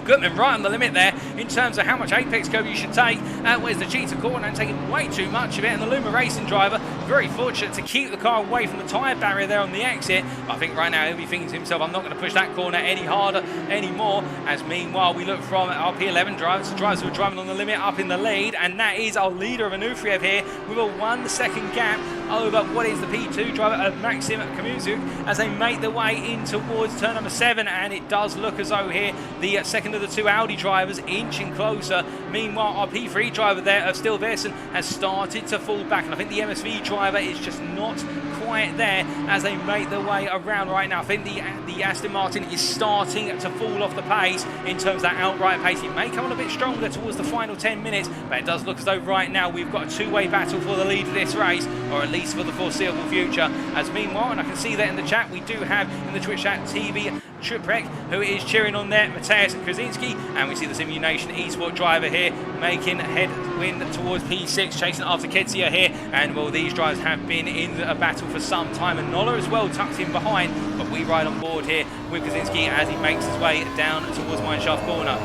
Goodman right on the limit there in terms of how much apex curve you should take. Where's the cheetah corner and taking way too much of it, and the Luma racing driver very fortunate to keep the car away from the tyre barrier there on the exit. But I think right now he'll be thinking to himself, I'm not going to push that corner any harder anymore, as meanwhile we look from our P11 drivers to drivers who are driving on the limit up in the lead, and that is our leader of Anufriev here with a 1 second gap over what is the P2 driver of Maxim Kamuzuk as they make their way in towards turn number 7, and it does look as though here the second of the two Audi drivers inching closer. Meanwhile, our P3 driver there of Stil Versen has started to fall back, and I think the MSV driver is just not quite there as they make their way around right now. I think the Aston Martin is starting to fall off the pace in terms of that outright pace. It may come on a bit stronger towards the final 10 minutes, but it does look as though right now we've got a two-way battle for the lead of this race, or at least for the foreseeable future. As meanwhile, and I can see that in the chat, we do have in the Twitch chat TV Triprek, who is cheering on there, Mateusz Krasinski, and we see the Simulation Esport driver here making headwind towards P6, chasing after Ketsia here, and well, these drivers have been in a battle for some time, and Nola as well tucked in behind, but we ride on board here with Krasinski as he makes his way down towards Mineshaft corner.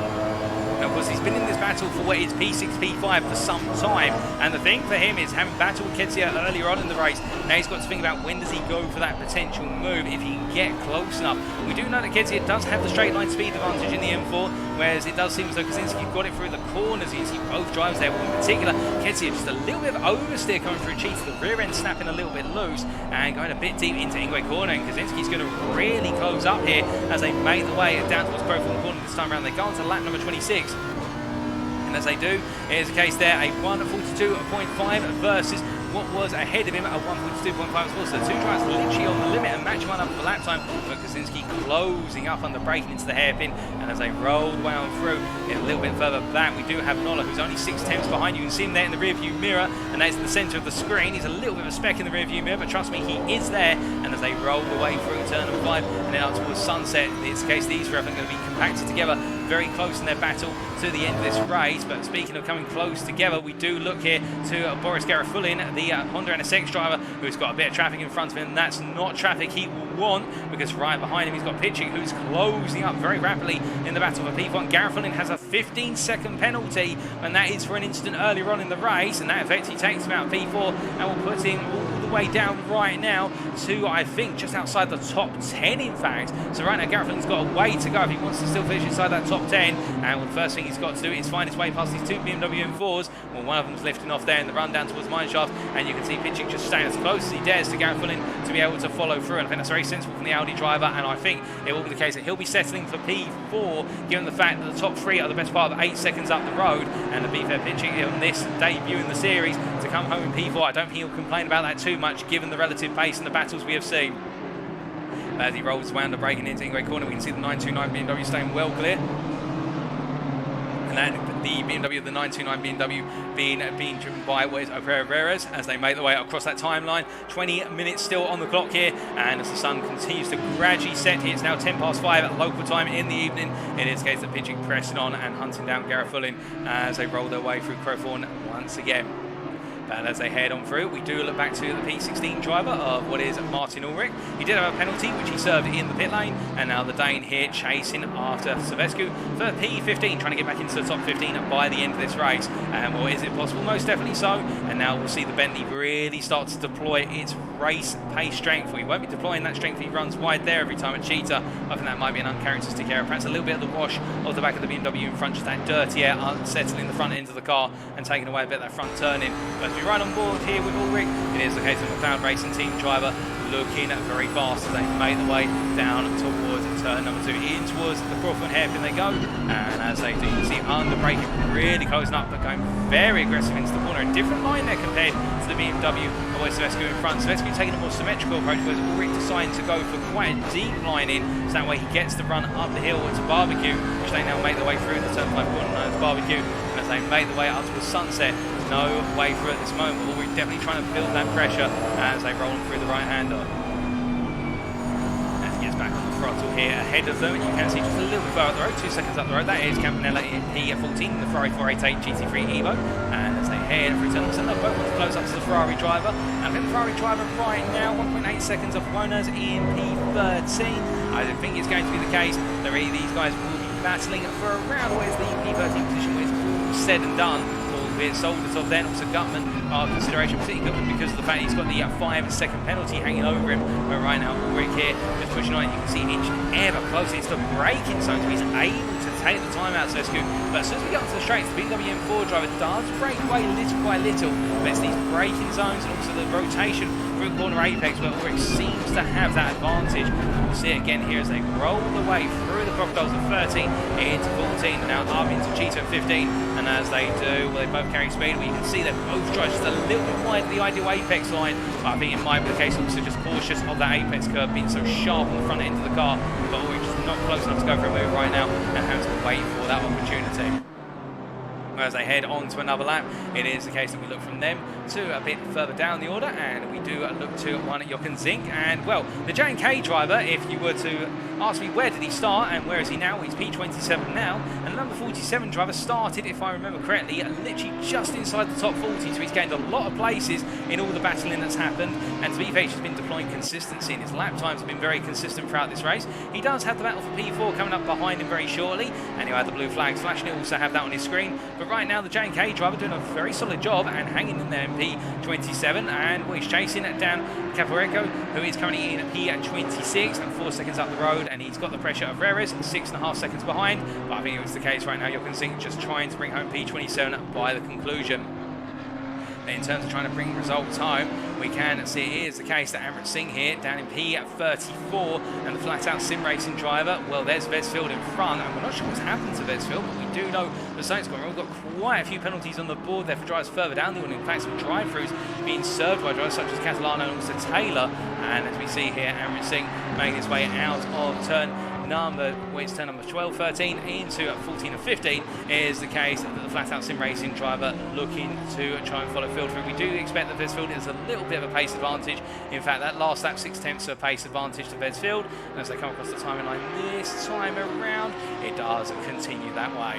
And of course, he's been in this battle for what is P6, P5 for some time. And the thing for him is, having battled Ketsia earlier on in the race, now he's got to think about when does he go for that potential move if he can get close enough. We do know that Ketsia does have the straight line speed advantage in the M4, whereas it does seem as though Kaczynski got it through the corners. You can see both drivers there, but in particular, Ketsia just a little bit of oversteer coming through Cheetah, the rear end snapping a little bit loose and going a bit deep into Ingwe corner, and Kaczynski's going to really close up here as they make the way down towards Crowthorne corner this time around. They go on to lap number 26. And as they do, it is the case there, a 1:42.5 versus what was ahead of him at 1:42.5 as well. So the two drivers literally on the limit and match one up for lap time, but Kaczynski closing up under braking into the hairpin, and as they rolled way on through, a little bit further back, we do have Nola, who's only 6/10 behind. You can see him there in the rear view mirror, and that's the centre of the screen. He's a little bit of a speck in the rear view mirror, but trust me, he is there. And as they roll away through turn number 5 and then out towards Sunset, it's the case these three are going to be compacted together very close in their battle to the end of this race. But speaking of coming close together, we do look here to Boris Garafulin, the Honda NSX driver, who's got a bit of traffic in front of him, and that's not traffic he will want, because right behind him he's got Pitching, who's closing up very rapidly in the battle for P1. Garafulin has a 15-second penalty, and that is for an incident earlier on in the race, and that effectively takes him out of P4 and will put him all the way down right now to, I think, just outside the top 10 in fact. So right now Garafulin's got a way to go if he wants to still finish inside that top 10, and well, the first thing he's got to do is find his way past these two BMW M4s. Well, one of them's lifting off there in the run down towards Mineshaft, and you can see Pitching just staying as close as he dares to Garafulin to be able to follow through, and I think that's very sensible from the Audi driver, and I think it will be the case that he'll be settling for P4 given the fact that the top 3 are the best part of 8 seconds up the road, and to be fair, Pitching on this debut in the series to come home in P4, I don't think he'll complain about that too much given the relative pace and the battles we have seen. As he rolls around the braking into Ingwe corner, we can see the 929 BMW staying well clear. And then the BMW, the 929 BMW being driven by what is Herreras as they make their way across that timeline. 20 minutes still on the clock here, and as the sun continues to gradually set here, it's now 5:10 at local time in the evening. It is the case that Pitching pressing on and hunting down Garafulin as they roll their way through Crowthorne once again. And as they head on through, we do look back to the P16 driver of what is Martin Ulrich. He did have a penalty, which he served in the pit lane, and now the Dane here chasing after Savescu for P15, trying to get back into the top 15 by the end of this race. And well, is it possible? Most definitely so. And now we'll see the Bentley really start to deploy its race pace strength. We won't be deploying that strength. He runs wide there every time at Cheetah. I think that might be an uncharacteristic error. Perhaps a little bit of the wash of the back of the BMW in front, just that dirty air unsettling the front end of the car and taking away a bit of that front turning. But we run on board here with Ulrich. It is the case of the McLeod Racing Team driver looking very fast as they make the way down towards turn number 2. In towards the Crawford hairpin they go, and as they do, you can see under braking really closing up, but going very aggressive into the corner. A different line there compared to the BMW. Away Savescu in front. Savescu taking a more symmetrical approach, whereas Ulrich deciding to go for quite a deep line in, so that way he gets the run up the hill to Barbecue, which they now make their way through the turn 5 corner known as Barbecue. And as they make the way up towards Sunset, no way through at this moment. Ulrich definitely trying to build that pressure as they roll through the right-hander. As he gets back on the throttle here ahead of them, and you can see just a little bit further up the road, 2 seconds up the road. That is Campanella in P14 in the Ferrari 488 GT3 Evo. And as they ahead for return. So they're both close up to the Ferrari driver. And I think the Ferrari driver right now, 1.8 seconds off Wonas in P13. I don't think it's going to be the case. These guys will be battling for around where's the P13 position, where it's all said and done. Albeit Soldiers of then, also Gutman are consideration, particularly Gutman because of the fact he's got the 5-second penalty hanging over him. But right now, Ulrich here just pushing on. You can see each ever closer. It's the braking zone, so he's able to take the time out, Sescu. But as soon as we get onto the straights, the BMW M4 driver does break away little by little. But it's these braking zones and also the rotation through corner apex where Ulrich seems to have that advantage. We'll see it again here as they roll the way through the crocodiles of 13 into 14, and now up into Cheeto 15. And as they do, well, they both carry speed. We can see that both drive just a little bit wide of the ideal apex line. But I think it might be the case also just cautious of that apex curve being so sharp on the front end of the car. But Ulrich is not close enough to go for a move right now and having to wait for that opportunity. As they head on to another lap, it is the case that we look from them to a bit further down the order, and we do look to one at Jochen Zink. And well, the J&K driver, if you were to ask me where did he start and where is he now, he's P27 now, and the number 47 driver started, if I remember correctly, literally just inside the top 40, so he's gained a lot of places in all the battling that's happened. And to be fair, he's been deploying consistency, and his lap times have been very consistent throughout this race. He does have the battle for P4 coming up behind him very shortly, and he'll have the blue flags flashing. He'll also have that on his screen. But right now, the J&K driver doing a very solid job and hanging in there in P27, and well, he's chasing it down Caporeco, who is currently in P26 and 4 seconds up the road, and he's got the pressure of Reres, 6.5 seconds behind. But I think it was the case right now. Jochen Zink just trying to bring home P27 by the conclusion. In terms of trying to bring results home, we can see it is the case that Amrit Singh here down in P34, and the flat-out sim racing driver, well, there's Vesfield in front, and we're not sure what's happened to Vesfield, but we do know the Saints got quite a few penalties on the board there for drivers further down the order. In fact, some drive-throughs being served by drivers such as Catalano and also Taylor. And as we see here, Amrit Singh making his way out of turn number 12, 13 into 14 and 15 is the case that the flat-out sim racing driver looking to try and follow field through. We do expect that Vesfield is a little bit of a pace advantage. In fact, that last lap, 6/10 of pace advantage to Vesfield. And as they come across the timing line this time around, it does continue that way.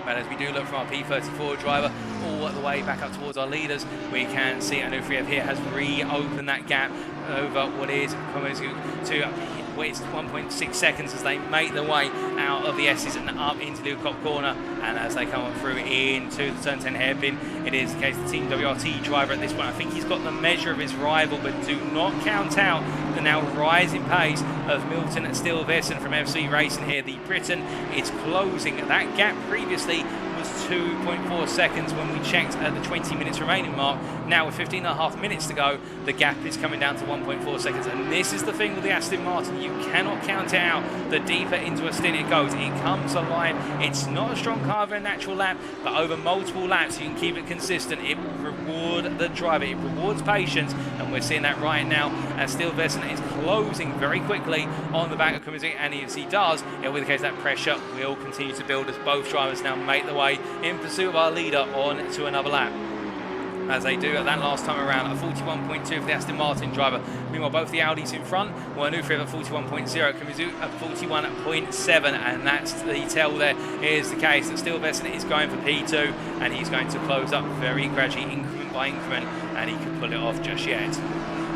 But as we do look from our P34 driver all the way back up towards our leaders, we can see Anufriev here has reopened that gap over what is Komezu to it's 1.6 seconds as they make their way out of the S's and up into the Ukop corner. And as they come on through into the turn 10 hairpin, it is the case the Team WRT driver at this point, I think he's got the measure of his rival, but do not count out the now rising pace of Milton Stilverson from FC Racing here. The Briton is closing that gap. Previously was 2.4 seconds when we checked at the 20 minutes remaining mark. Now with 15.5 minutes to go, the gap is coming down to 1.4 seconds. And this is the thing with the Aston Martin, you cannot count it out. The deeper into a stint it goes, it comes alive. It's not a strong car over a natural lap, but over multiple laps you can keep it consistent. It will reward the driver, it rewards patience, and we're seeing that right now as Stilverson is closing very quickly on the back of Kumizik, and as he does, it will be the case that pressure will continue to build as both drivers now make the way in pursuit of our leader on to another lap. As they do at that last time around, a 41.2 for the Aston Martin driver. Meanwhile, both the Audis in front, Wanufriv at 41.0, Kamizu at 41.7, and that's the tell there is the case that Stilverson is going for P2, and he's going to close up very gradually, increment by increment, and he can pull it off just yet.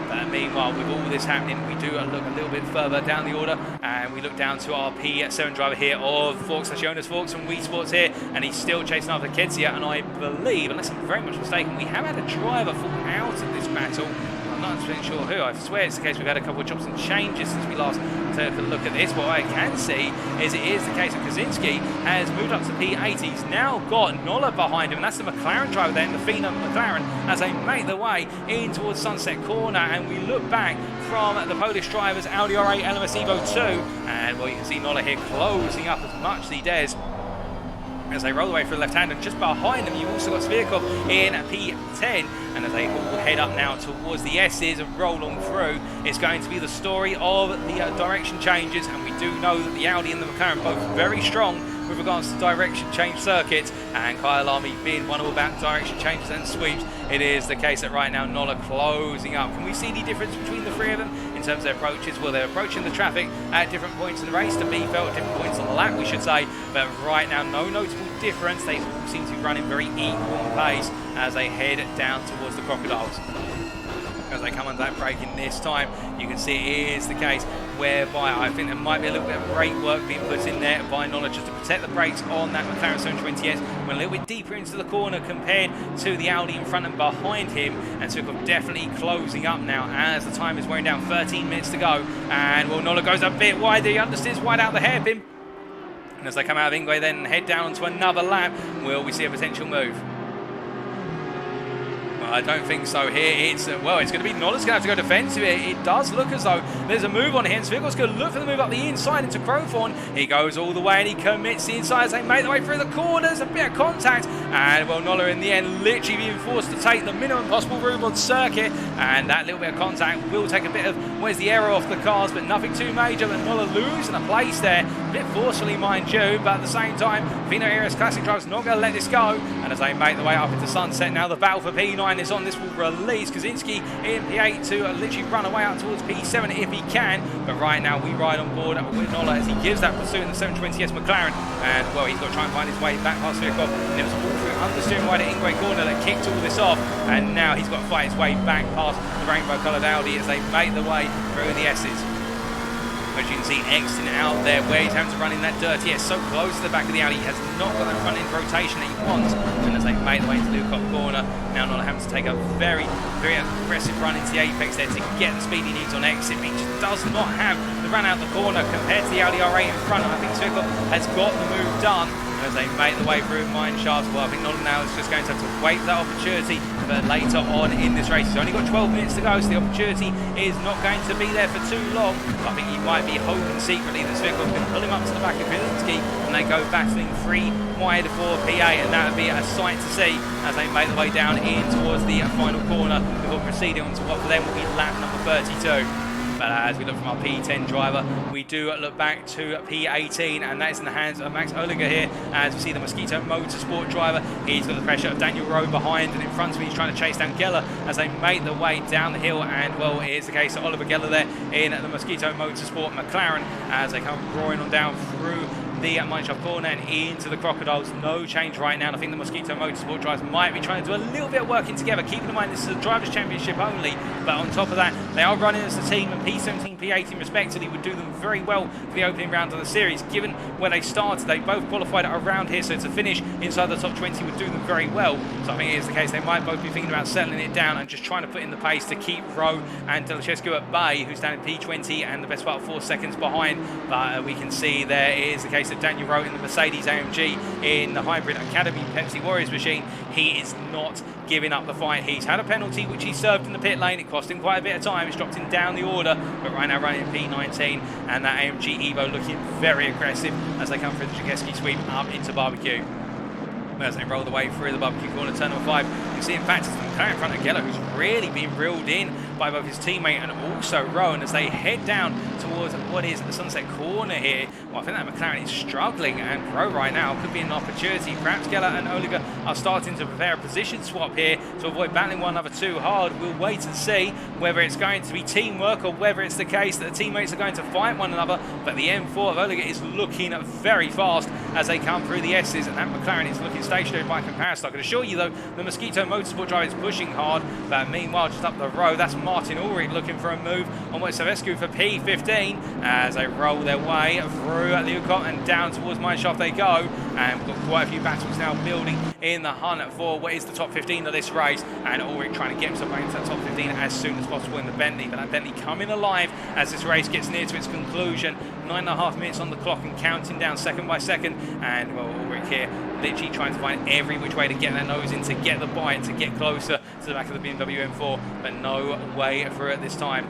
But meanwhile, with all this happening, we do look a little bit further down the order, and we look down to our P7 driver here of Forks, that's Jonas Forks from Wii Sports here, and he's still chasing after Kezia, and I believe, unless I'm very much mistaken, we have had a driver fall out of this battle. I'm not 100% sure who. I swear it's the case we've had a couple of chops and changes since we last took a look at this. What I can see is it is the case that Kaczynski has moved up to P8. He's now got Nola behind him, and that's the McLaren driver there, the Phenom McLaren, as they make their way in towards Sunset Corner. And we look back from the Polish drivers, Audi R8 LMS Evo 2, and well, you can see Nola here closing up as much as he dares as they roll away for the left-hander. Just behind them, you've also got Svirkov in P10, and as they all head up now towards the S's and roll on through, it's going to be the story of the direction changes, and we do know that the Audi and the McLaren both very strong with regards to direction change circuits, and Kyalami being one all about direction changes and sweeps. It is the case that right now Nola closing up. Can we see the difference between the three of them in terms of their approaches? Well, they're approaching the traffic at different points in the race, to be felt at different points on the lap, we should say, but right now no notable difference. They all seem to be running very equal pace as they head down towards the Crocodiles. As they come under that braking this time, you can see it is the case whereby I think there might be a little bit of brake work being put in there by Nola just to protect the brakes on that McLaren 720S. Went a little bit deeper into the corner compared to the Audi in front and behind him, and so definitely closing up now as the time is wearing down. 13 minutes to go, and well, Nola goes a bit wide. The understeers wide out the hairpin, and as they come out of Ingwe then head down onto another lap, will we see a potential move? I don't think so here. It's well, it's going to be Nola's going to have to go defensive here. It does look as though there's a move on here. Svigol's going to look for the move up the inside into Crowthorne. He goes all the way and he commits the inside as they make their way through the corners. A bit of contact, and well, Nola in the end literally being forced to take the minimum possible room on circuit, and that little bit of contact will take a bit of where's the error off the cars, but nothing too major. But Nola losing a place there, a bit forcefully mind you, but at the same time, Vino Eras Classic Drive's not going to let this go, and as they make their way up into sunset now, the battle for P9 is on. This will release Kaczynski in P8 to literally run away out towards P7 if he can, but right now we ride on board with Nola as he gives that pursuit in the 720S McLaren, and well, he's got to try and find his way back past Svirkov, and it was all through understeering wide at Ingwe corner that kicked all this off, and now he's got to fight his way back past the rainbow coloured Audi as they make the way through in the S's. As you can see, Exton out there where he's having to run in that dirty S so close to the back of the Audi. He has not got that front end rotation that he wants, and as they make the way into Lukop corner, now Nola having to take a very, very aggressive run into the apex there to get the speed he needs on exit. He just does not have the run out the corner compared to the Audi R8 in front. I think Svirkov has got the move done. As they make the way through mine shafts, well, I think Nola now is just going to have to wait for that opportunity for later on in this race. He's only got 12 minutes to go, so the opportunity is not going to be there for too long. But I think he might be hoping secretly that Svirkov can pull him up to the back of Kaczynski, and they go battling 3 wide for P8, and that would be a sight to see as they make the way down in towards the final corner before proceeding on to what for them will be lap number 32. But as we look from our P10 driver, we do look back to P18, and that is in the hands of Max Oliger here. As we see the Mosquito Motorsport driver, he's got the pressure of Daniel Rowe behind, and in front of him he's trying to chase down Geller as they make their way down the hill. And well, it is the case of Oliver Geller there in the Mosquito Motorsport McLaren as they come roaring on down through the mineshaft corner and into the Crocodiles. No change right now, and I think the Mosquito Motorsport drivers might be trying to do a little bit of working together, keeping in mind this is a Drivers' Championship only, but on top of that, they are running as a team, and P17, P18 respectively would do them very well for the opening round of the series. Given where they started, they both qualified around here, so to finish inside the top 20 would do them very well. So I think it is the case they might both be thinking about settling it down and just trying to put in the pace to keep Rowe and Delachescu at bay, who's down in P20 and the best part of 4 seconds behind. But we can see there is the case of Daniel Rowe in the Mercedes AMG in the Hybrid Academy Pepsi Warriors machine. He is not giving up the fight. He's had a penalty which he served in the pit lane. It cost him quite a bit of time. It's dropped him down the order, but right now running P19, and that AMG Evo looking very aggressive as they come through the Jakeski sweep up into barbecue. As they roll the way through the barbecue corner, turn number 5, you can see in fact it's the McLaren in front of Geller, who's really been reeled in by both his teammate and also Rowan as they head down towards what is the sunset corner here. Well, I think that McLaren is struggling, and Rowe right now could be an opportunity. Perhaps Geller and Oliger are starting to prepare a position swap here to avoid battling one another too hard. We'll wait and see whether it's going to be teamwork or whether it's the case that the teammates are going to fight one another. But the M4 of Oliger is looking very fast as they come through the S's, and that McLaren is looking stationary by comparison. I can assure you though, the Mosquito Motorsport driver is pushing hard, but meanwhile just up the road, that's Martin Ulrich looking for a move on Wojciechowski for P15 as they roll their way through Leucott and down towards Mineshaft they go. And we've got quite a few battles now building in the hunt for what is the top 15 of this race, and Ulrich trying to get himself back into that top 15 as soon as possible in the Bentley, but that Bentley coming alive as this race gets near to its conclusion. 9.5 minutes on the clock and counting down second by second, and well, Ulrich here literally trying to find every which way to get that nose in, to get the bite, to get closer to the back of the BMW M4, but no way through it this time.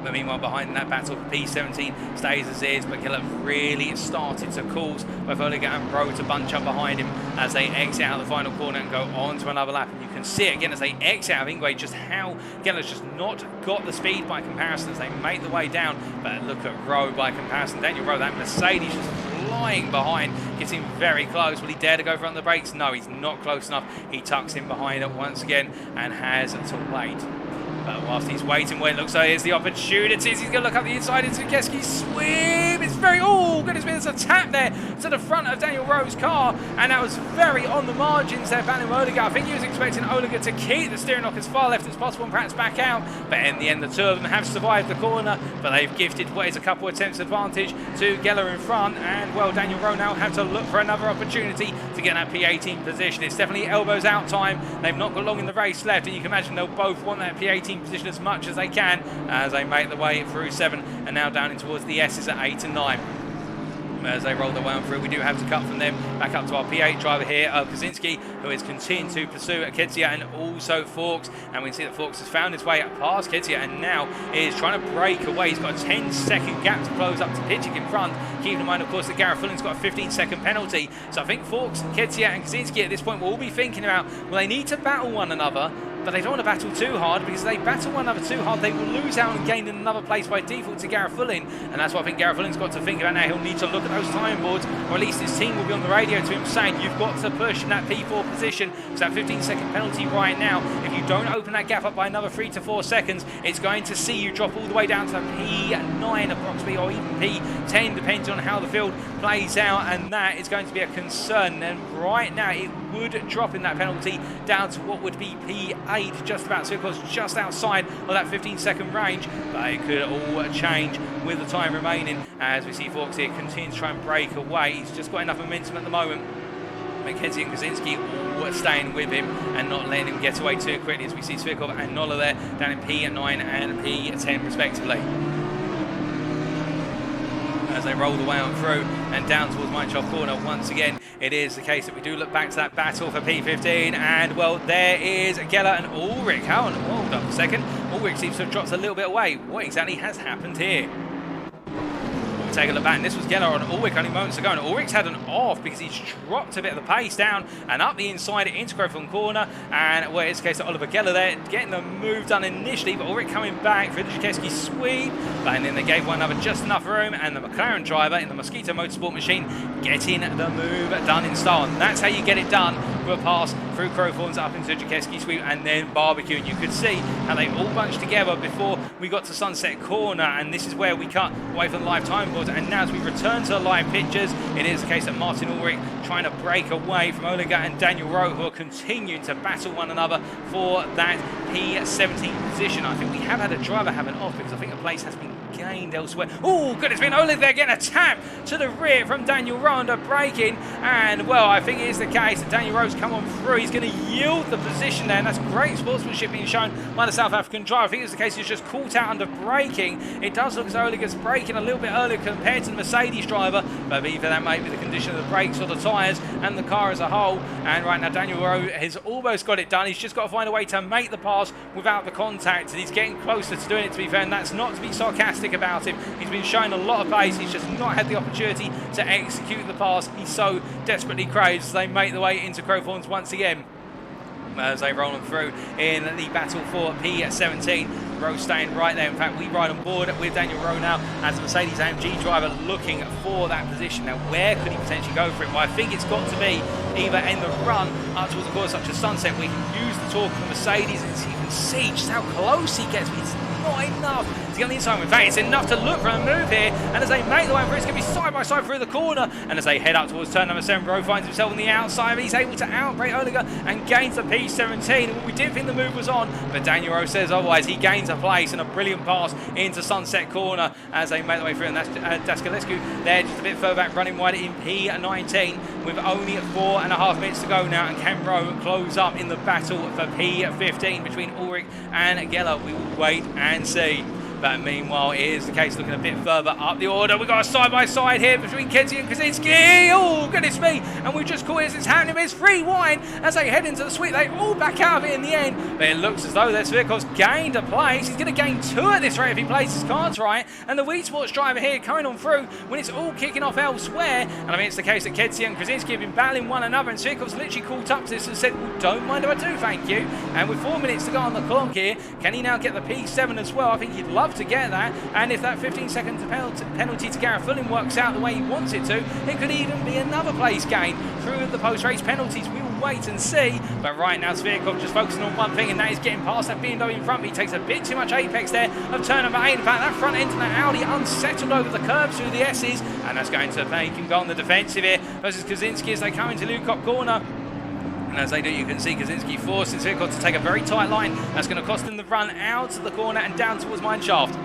But meanwhile, behind that battle, P17 stays as is, but Geller really started to cause both Oliger and Rowe to bunch up behind him as they exit out of the final corner and go on to another lap. And you can see it again as they exit out of Ingwe, just how Geller's just not got the speed by comparison as they make the way down. But look at Rowe by comparison. Daniel Rowe, that Mercedes just flying behind, gets him very close. Will he dare to go for on the brakes? No, he's not close enough. He tucks him behind it once again and has to wait. But whilst he's waiting, when it looks like here's the opportunities, he's going to look up the inside into Keski's sweep. It's very, oh, goodness me, there's a tap there to the front of Daniel Rowe's car, and that was very on the margins there, battling Oliger. I think he was expecting Oliger to keep the steering lock as far left as possible and perhaps back out, but in the end, the two of them have survived the corner, but they've gifted what is a couple attempts advantage to Geller in front, and well, Daniel Rowe now have to look for another opportunity to get that P18 position. It's definitely elbows out time. They've not got long in the race left, and you can imagine they'll both want that P18 position as much as they can as they make their way through 7 and now down in towards the S's at 8 and 9. As they roll their way on through, we do have to cut from them back up to our P8 driver here, Kaczynski, who is continuing to pursue Kedzie and also Forks, and we can see that Forks has found his way past Kedzie and now is trying to break away. He's got a 10-second gap to close up to Pitchik in front, keeping in mind of course that Gareth Fullen's got a 15-second penalty, so I think Forks, Kedzie and Kaczynski at this point will all be thinking about, well, they need to battle one another, but they don't want to battle too hard, because if they battle one another too hard, they will lose out and gain another place by default to Gareth Fullen, and that's what I think Gareth Fullen's got to think about now. He'll need to look at those time boards, or at least his team will be on the radio to him saying, you've got to push in that P4 position, because that 15-second penalty right now, if you don't open that gap up by another 3 to 4 seconds, it's going to see you drop all the way down to P9 approximately, or even P10, depending on how the field plays out, and that is going to be a concern. And right now, it would drop in that penalty down to what would be P8, just about, so of course just outside of that 15-second range, but it could all change with the time remaining as we see Forks here continue to try and break away. He's just got enough momentum at the moment. Mackenzie and Kaczynski all staying with him and not letting him get away too quickly as we see Svikov and Nola there down in P9 and P10 respectively. As they roll the way on through and down towards Mychov corner once again, it is the case that we do look back to that battle for P15, and well, there is Geller and Ulrich. Hold on a second. Ulrich seems to have dropped a little bit away. What exactly has happened here? Take a look back, and this was Geller on Ulrich only moments ago, and Ulrich's had an off because he's dropped a bit of the pace down and up the inside into Crowthorne corner, and well, it's the case that Oliver Geller there getting the move done initially, but Ulrich coming back for the Jakeski sweep, and then they gave one another just enough room, and the McLaren driver in the Mosquito Motorsport machine getting the move done in style, and that's how you get it done with a pass through Crowthorne's up into Jakeski sweep and then barbecue, and you could see how they all bunched together before we got to Sunset corner, and this is where we cut away from the live time board. And now as we return to the live pictures, it is the case that Martin Ulrich trying to break away from Oliger and Daniel Rowe, who are continuing to battle one another for that P17 position. I think we have had a driver have an off because I think a place has been gained elsewhere. Oh, good, it's been Oliver there getting a tap to the rear from Daniel Rowe under braking, and well, I think it is the case that Daniel Rowe's come on through. He's going to yield the position there, and that's great sportsmanship being shown by the South African driver. I think it's the case he's just caught out under braking. It does look as though Oliver's braking a little bit earlier compared to the Mercedes driver, but either that may be the condition of the brakes or the tyres and the car as a whole. And right now Daniel Rowe has almost got it done. He's just got to find a way to make the pass without the contact, and he's getting closer to doing it, to be fair, and that's not to be sarcastic about him. He's been showing a lot of pace, he's just not had the opportunity to execute the pass. He's so desperately craved as they make their way into Crowthorne's once again as they roll them through in the battle for P17. Rowe staying right there. In fact, we ride on board with Daniel Rowe now as a Mercedes AMG driver looking for that position. Now, where could he potentially go for it? Well, I think it's got to be either in the run up towards a course such as Sunset, where he can use the torque of the Mercedes, and you can see just how close he gets, but it's not enough to get on the inside. In fact, it's enough to look for a move here, and as they make the way through, it's going to be side by side through the corner, and as they head up towards turn number 7, Rowe finds himself on the outside, but he's able to outbrake Oliger and gains the P17. Well, we did think the move was on, but Daniel Rowe says otherwise. He gains a place and a brilliant pass into Sunset corner as they make their way through, and that's Daskalescu there just a bit further back, running wide in P19 with only 4.5 minutes to go now, and can Rowe close up in the battle for P15 between Ulrich and Geller? We will wait and see. But meanwhile, it is the case looking a bit further up the order. We've got a side-by-side here between Kedzie and Kaczynski. Oh, goodness me. And we've just caught it as it's happening. It's free wide as they head into the sweep. They all back out of it in the end. But it looks as though their Svikov's gained a place. He's going to gain 2 at this rate if he plays his cards right. And the Wii Sports driver here coming on through when it's all kicking off elsewhere. And I mean, it's the case that Kedzie and Kaczynski have been battling one another. And Svikov's literally caught up to this and said, well, don't mind if I do, thank you. And with 4 minutes to go on the clock here, can he now get the P7 as well? I think he'd love enough to get that, and if that 15-second penalty to Gareth Fulham works out the way he wants it to, it could even be another place gain through the post-race penalties. We will wait and see, but right now Svirkov just focusing on one thing, and that is getting past that BMW in front. But he takes a bit too much apex there of turn number 8. In fact, that front end of that Audi unsettled over the curbs through the S's, and that's going to make him go on the defensive here versus Kaczynski as they come into Lukop corner. And as they do, you can see Kaczynski forcing Svirkov to take a very tight line. That's going to cost him the run out of the corner and down towards Mineshaft.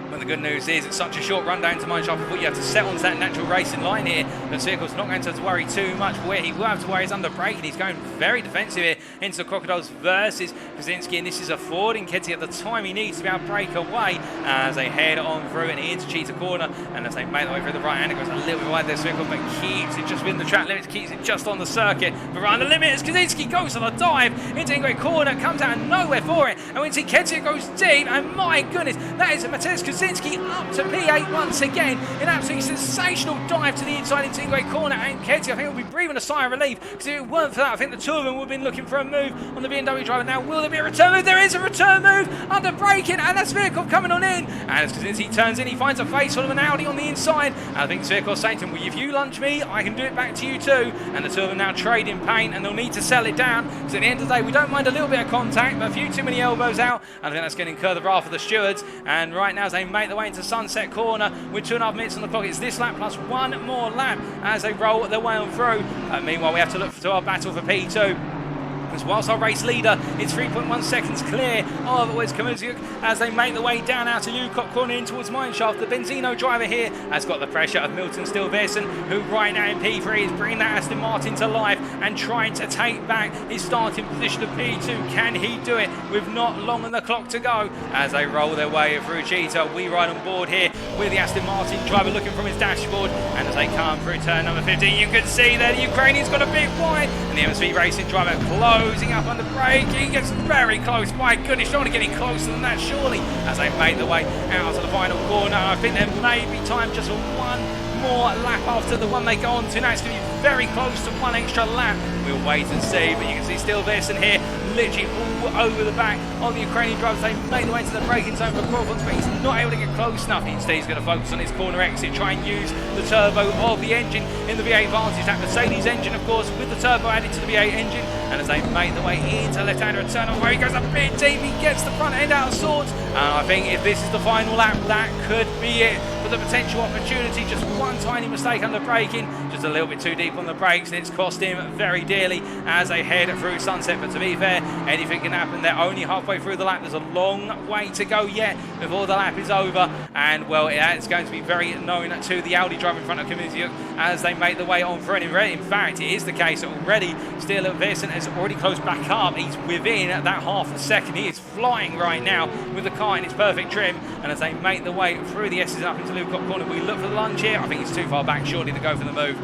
But the good news is it's such a short run down to Mineshaft before you have to set onto that natural racing line here. But Svirkov's not going to have to worry too much. Where he will have to worry is under brake, and he's going very defensive here into the Crocodiles versus Kaczynski. And this is affording Ketty at the time he needs to be able to break away as they head on through and into Cheetah corner. And as they make their way through the right hand, it goes a little bit wide there. Svirkov, but keeps it just within the track limits, keeps it just on the circuit. But right on the limit as Kaczynski goes on a dive into Ingrid corner, comes out of nowhere for it. And we see Ketty goes deep, and my goodness, that is Mateusz Kaczynski up to P8 once again. An absolutely sensational dive to the inside into Ingrid corner, and Ketty, I think, will be breathing a sigh of relief, because if it weren't for that, I think the two of them would have been looking for a move on the BMW driver. Now, will there be a return move? There is a return move under braking, and that's Svirkov coming on in. And as Kaczynski turns in, he finds a face full of an Audi on the inside. And I think Svirkov's saying to him, well, if you lunge me, I can do it back to you too. And the two of them now trade in paint, and they'll need to sell it down, because at the end of the day, we don't mind a little bit of contact, but a few too many elbows out, and I think that's going to incur the wrath of the stewards. And right now, as they make their way into Sunset corner with 2.5 minutes on the clock, it's this lap plus one more lap as they roll their way on through. Meanwhile, we have to look to our battle for P2. Because whilst our race leader is 3.1 seconds clear of Wes Kamuziuk as they make their way down out to Lukop corner in towards Mineshaft, the Benzino driver here has got the pressure of Milton Stilverson, who right now in P3 is bringing that Aston Martin to life and trying to take back his starting position of P2. Can he do it with not long on the clock to go? As they roll their way through Cheetah, we ride on board here with the Aston Martin driver looking from his dashboard, and as they come through turn number 15, you can see that the Ukrainian's got a bit wide, and the MSV Racing driver closing up under brake. He gets very close. My goodness, you don't want to get any closer than that, surely, as they make their way out to the final corner. And I think there may be time just for one more lap after the one they go on to. Now it's going to be very close to one extra lap. We'll wait and see, but you can see Stilverson here literally all over the back of the Ukrainian drivers. They make their way to the braking zone for Crawford, but he's not able to get close enough. Instead, he's going to focus on his corner exit, try and use the turbo of the engine in the V8 Vantage. That Mercedes engine, of course, with the turbo added to the V8 engine. And as they make their way into left-hander return where he goes a bit deep, he gets the front end out of sorts. And I think if this is the final lap, that could be it for the potential opportunity. Just one tiny mistake under braking, just a little bit too deep on the brakes, and it's cost him very dearly as they head through Sunset. But to be fair, anything can happen. They're only halfway through the lap. There's a long way to go yet before the lap is over. And well, it's going to be very known to the Audi driver in front of Kamuziuk as they make their way on through. In fact, it is the case already. Stilverson has already closed back up. He's within that half a second. He is flying right now with the car in its perfect trim. And as they make their way through the S's up into Lukop corner, we look for the lunge here. I think it's too far back surely to go for the move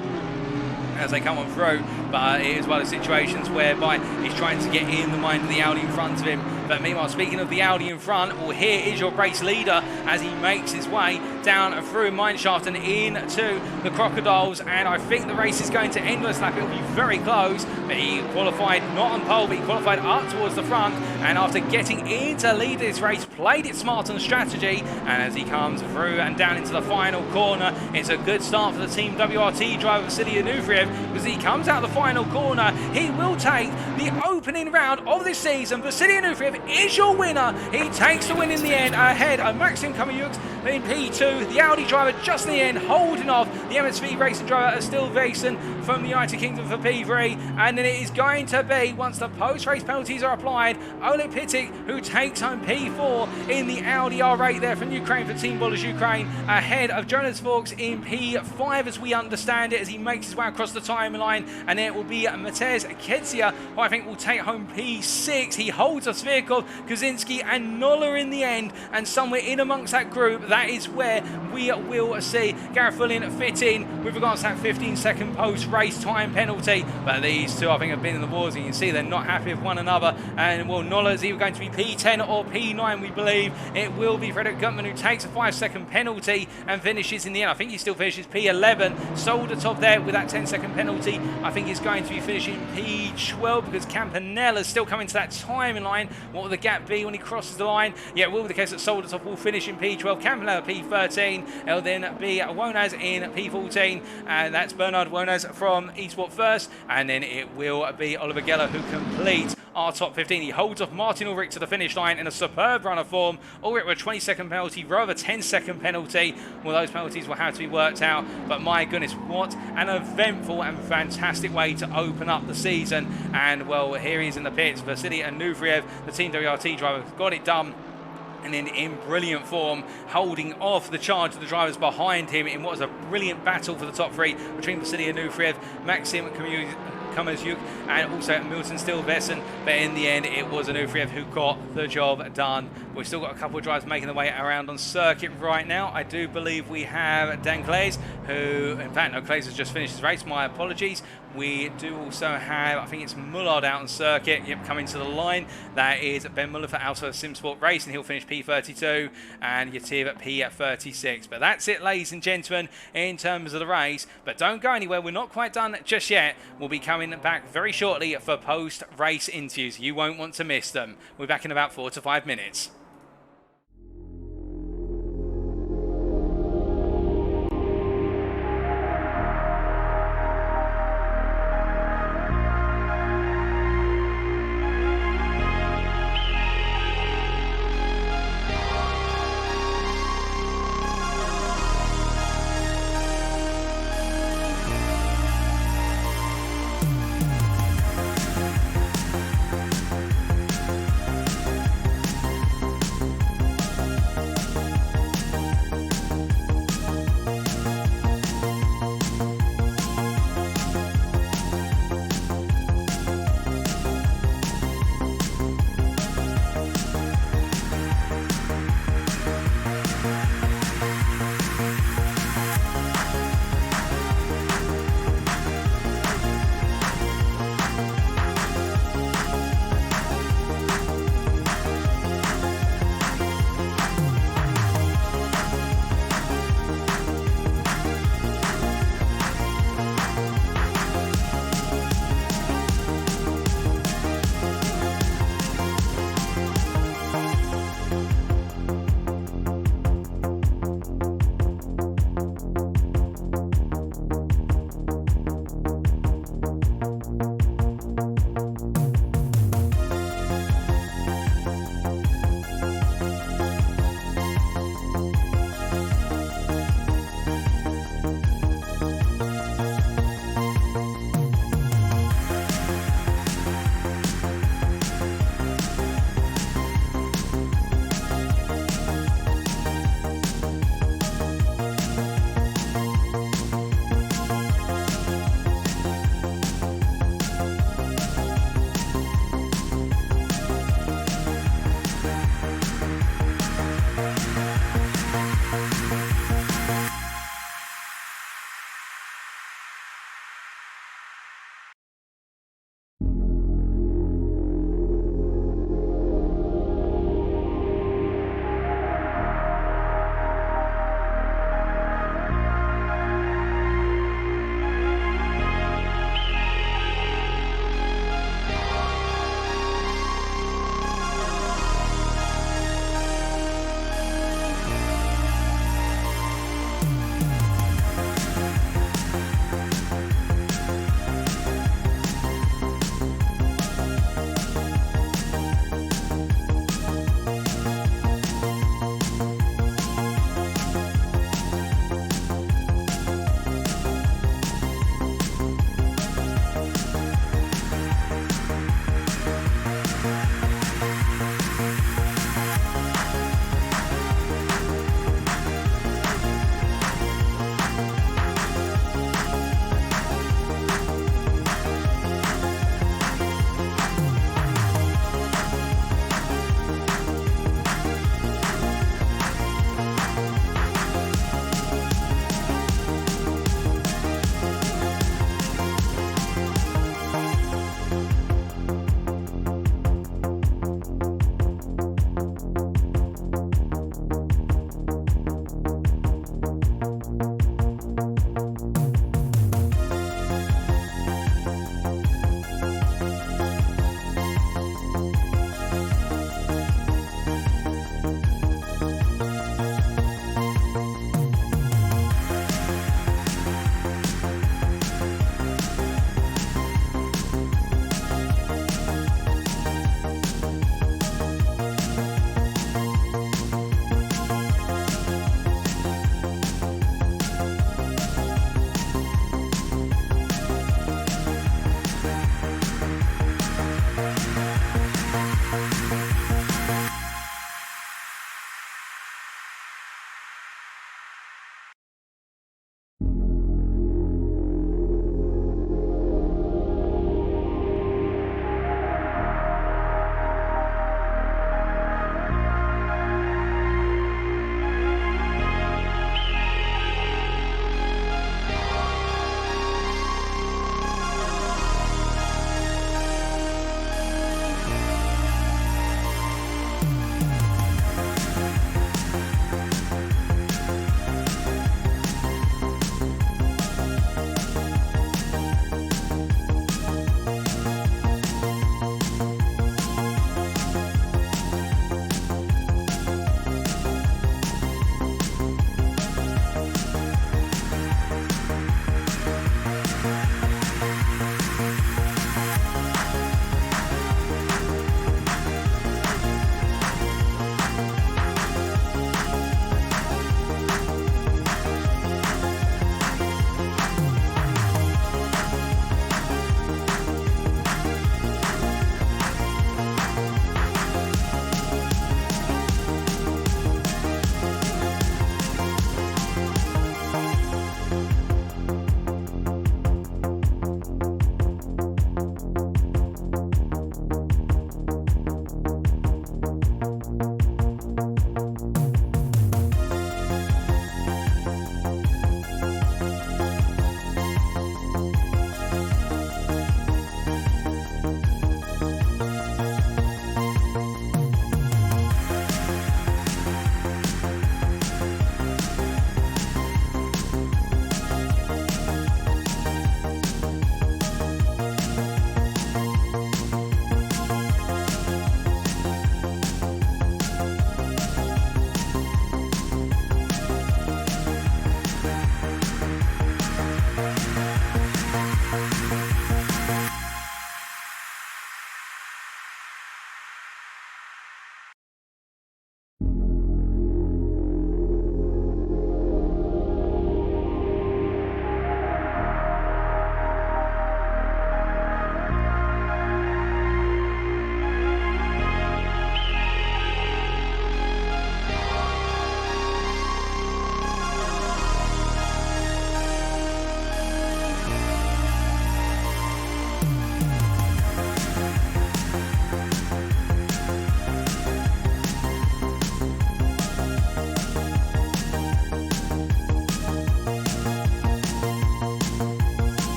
as they come on through, but it is one of the situations whereby he's trying to get in the mind of the Audi in front of him. But meanwhile, speaking of the Audi in front, well, here is your race leader as he makes his way down through Mineshaft and into the Crocodiles, and I think the race is going to end this lap. It'll be very close, but he qualified not on pole, but he qualified up towards the front, and after getting into lead this race, played it smart on strategy, and as he comes through and down into the final corner, it's a good start for the Team WRT driver Vasily Onufriev, because he comes out the final corner. He will take the opening round of this season. Vasily Onufriev is your winner. He takes the win in the end ahead of Maxim Kamyuk in P2. The Audi driver just in the end holding off the MSV Racing driver Stilverson from the United Kingdom for P3. And then it is going to be, once the post-race penalties are applied, Oleg Pitik who takes home P4 in the Audi R8 there from Ukraine for Team Ballers Ukraine, ahead of Jonas Vaux in P5 as we understand it, as he makes his way across the timeline. And then it will be Mateusz Ketsia who I think will take home P6. He holds off Svirkov, Kaczynski and Nola in the end, and somewhere in amongst that group, that is where we will see Gareth Fulham fit in with regards to that 15-second post-race time penalty. But these two, I think, have been in the wars, and you can see they're not happy with one another. And well, Nola is either going to be P10 or P9, we believe. It will be Frederick Gutman who takes a 5-second penalty and finishes in the end. I think he still finishes P11. Soldatov there with that 10-second penalty. I think he's going to be finishing P12 because Campanella is still coming to that timeline What will the gap be when he crosses the line? Yeah, it will be the case that Soldatov will finish in P12, Campanella P13, it'll then be Wonaz in P14, and that's Bernard Wonaz from Eastport first, and then it will be Oliver Geller who completes our top 15. He holds off Martin Ulrich to the finish line in a superb run of form. Ulrich with a 20-second penalty, Rowe a 10-second penalty. Well, those penalties will have to be worked out, but my goodness, what an eventful and fantastic way to open up the season. And well, here he is in the pits, Vasily Anuvriev, the Team WRT driver, got it done. And then in brilliant form, holding off the charge of the drivers behind him in what was a brilliant battle for the top three between Vasily Anuvriev, Maxim Kamazyuk, and also Milton Stilvesen. But in the end, it was Anuvriev who got the job done. We've still got a couple of drivers making their way around on circuit right now. I do believe we have Dan Claes, who, in fact, no, Claes has just finished his race. My apologies. We do also have, I think it's Mullard out on circuit. Yep, coming to the line. That is Ben Muller for Alpha Simsport Racing. He'll finish P32 and Yatir at P36. But that's it, ladies and gentlemen, in terms of the race. But don't go anywhere. We're not quite done just yet. We'll be coming back very shortly for post-race interviews. You won't want to miss them. We're back in about 4 to 5 minutes.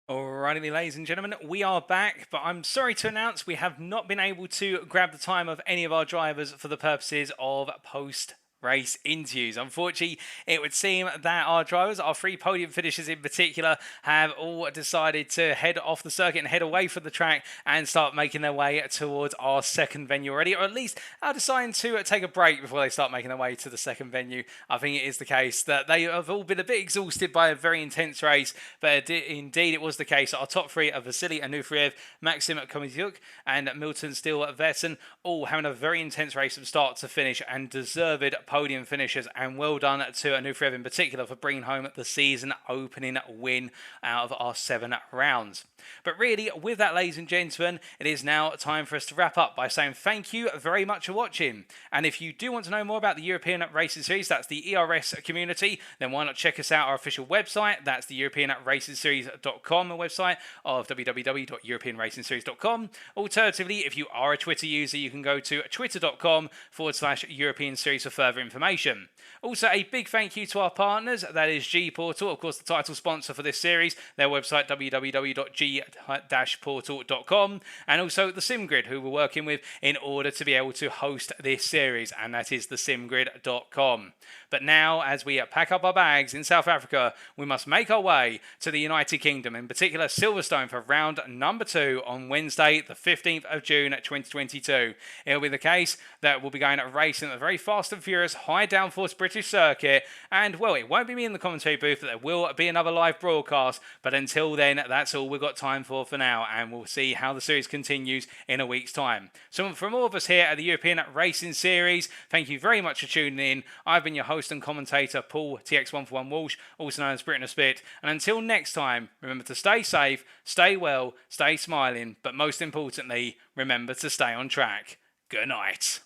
Alrighty, ladies and gentlemen, we are back, but I'm sorry to announce we have not been able to grab the time of any of our drivers for the purposes of post race interviews. Unfortunately, it would seem that our drivers, our three podium finishers in particular, have all decided to head off the circuit and head away from the track and start making their way towards our second venue already, or at least are deciding to take a break before they start making their way to the second venue. I think it is the case that they have all been a bit exhausted by a very intense race, but indeed it was the case. Our top three are Vasily Anufriev, Maxim Komityuk, and Milton Steele-Versen, all having a very intense race from start to finish and deserved podium finishers, and well done to Anufriev in particular for bringing home the season opening win out of our 7 rounds. But really, with that, ladies and gentlemen, it is now time for us to wrap up by saying thank you very much for watching. And if you do want to know more about the European Racing Series, that's the ERS community, then why not check us out our official website. That's the EuropeanRacingSeries.com website of www.EuropeanRacingSeries.com. Alternatively, if you are a Twitter user, you can go to twitter.com/European Series for further information. Also, a big thank you to our partners, that is G Portal, of course, the title sponsor for this series, their website www.g-portal.com, and also the SimGrid, who we're working with in order to be able to host this series, and that is thesimgrid.com. But now, as we pack up our bags in South Africa, we must make our way to the United Kingdom, in particular Silverstone, for round number 2 on Wednesday, the 15th of June 2022. It'll be the case that we'll be going racing at a very fast and furious, high downforce British circuit, and well, it won't be me in the commentary booth, but there will be another live broadcast. But until then, that's all we've got time for now, and we'll see how the series continues in a week's time. So from all of us here at the European Racing Series, thank you very much for tuning in. I've been your host and commentator, Paul TX141 Walsh, also known as Britain of Spit, and until next time, remember to stay safe, stay well, stay smiling, but most importantly, remember to stay on track. Good night.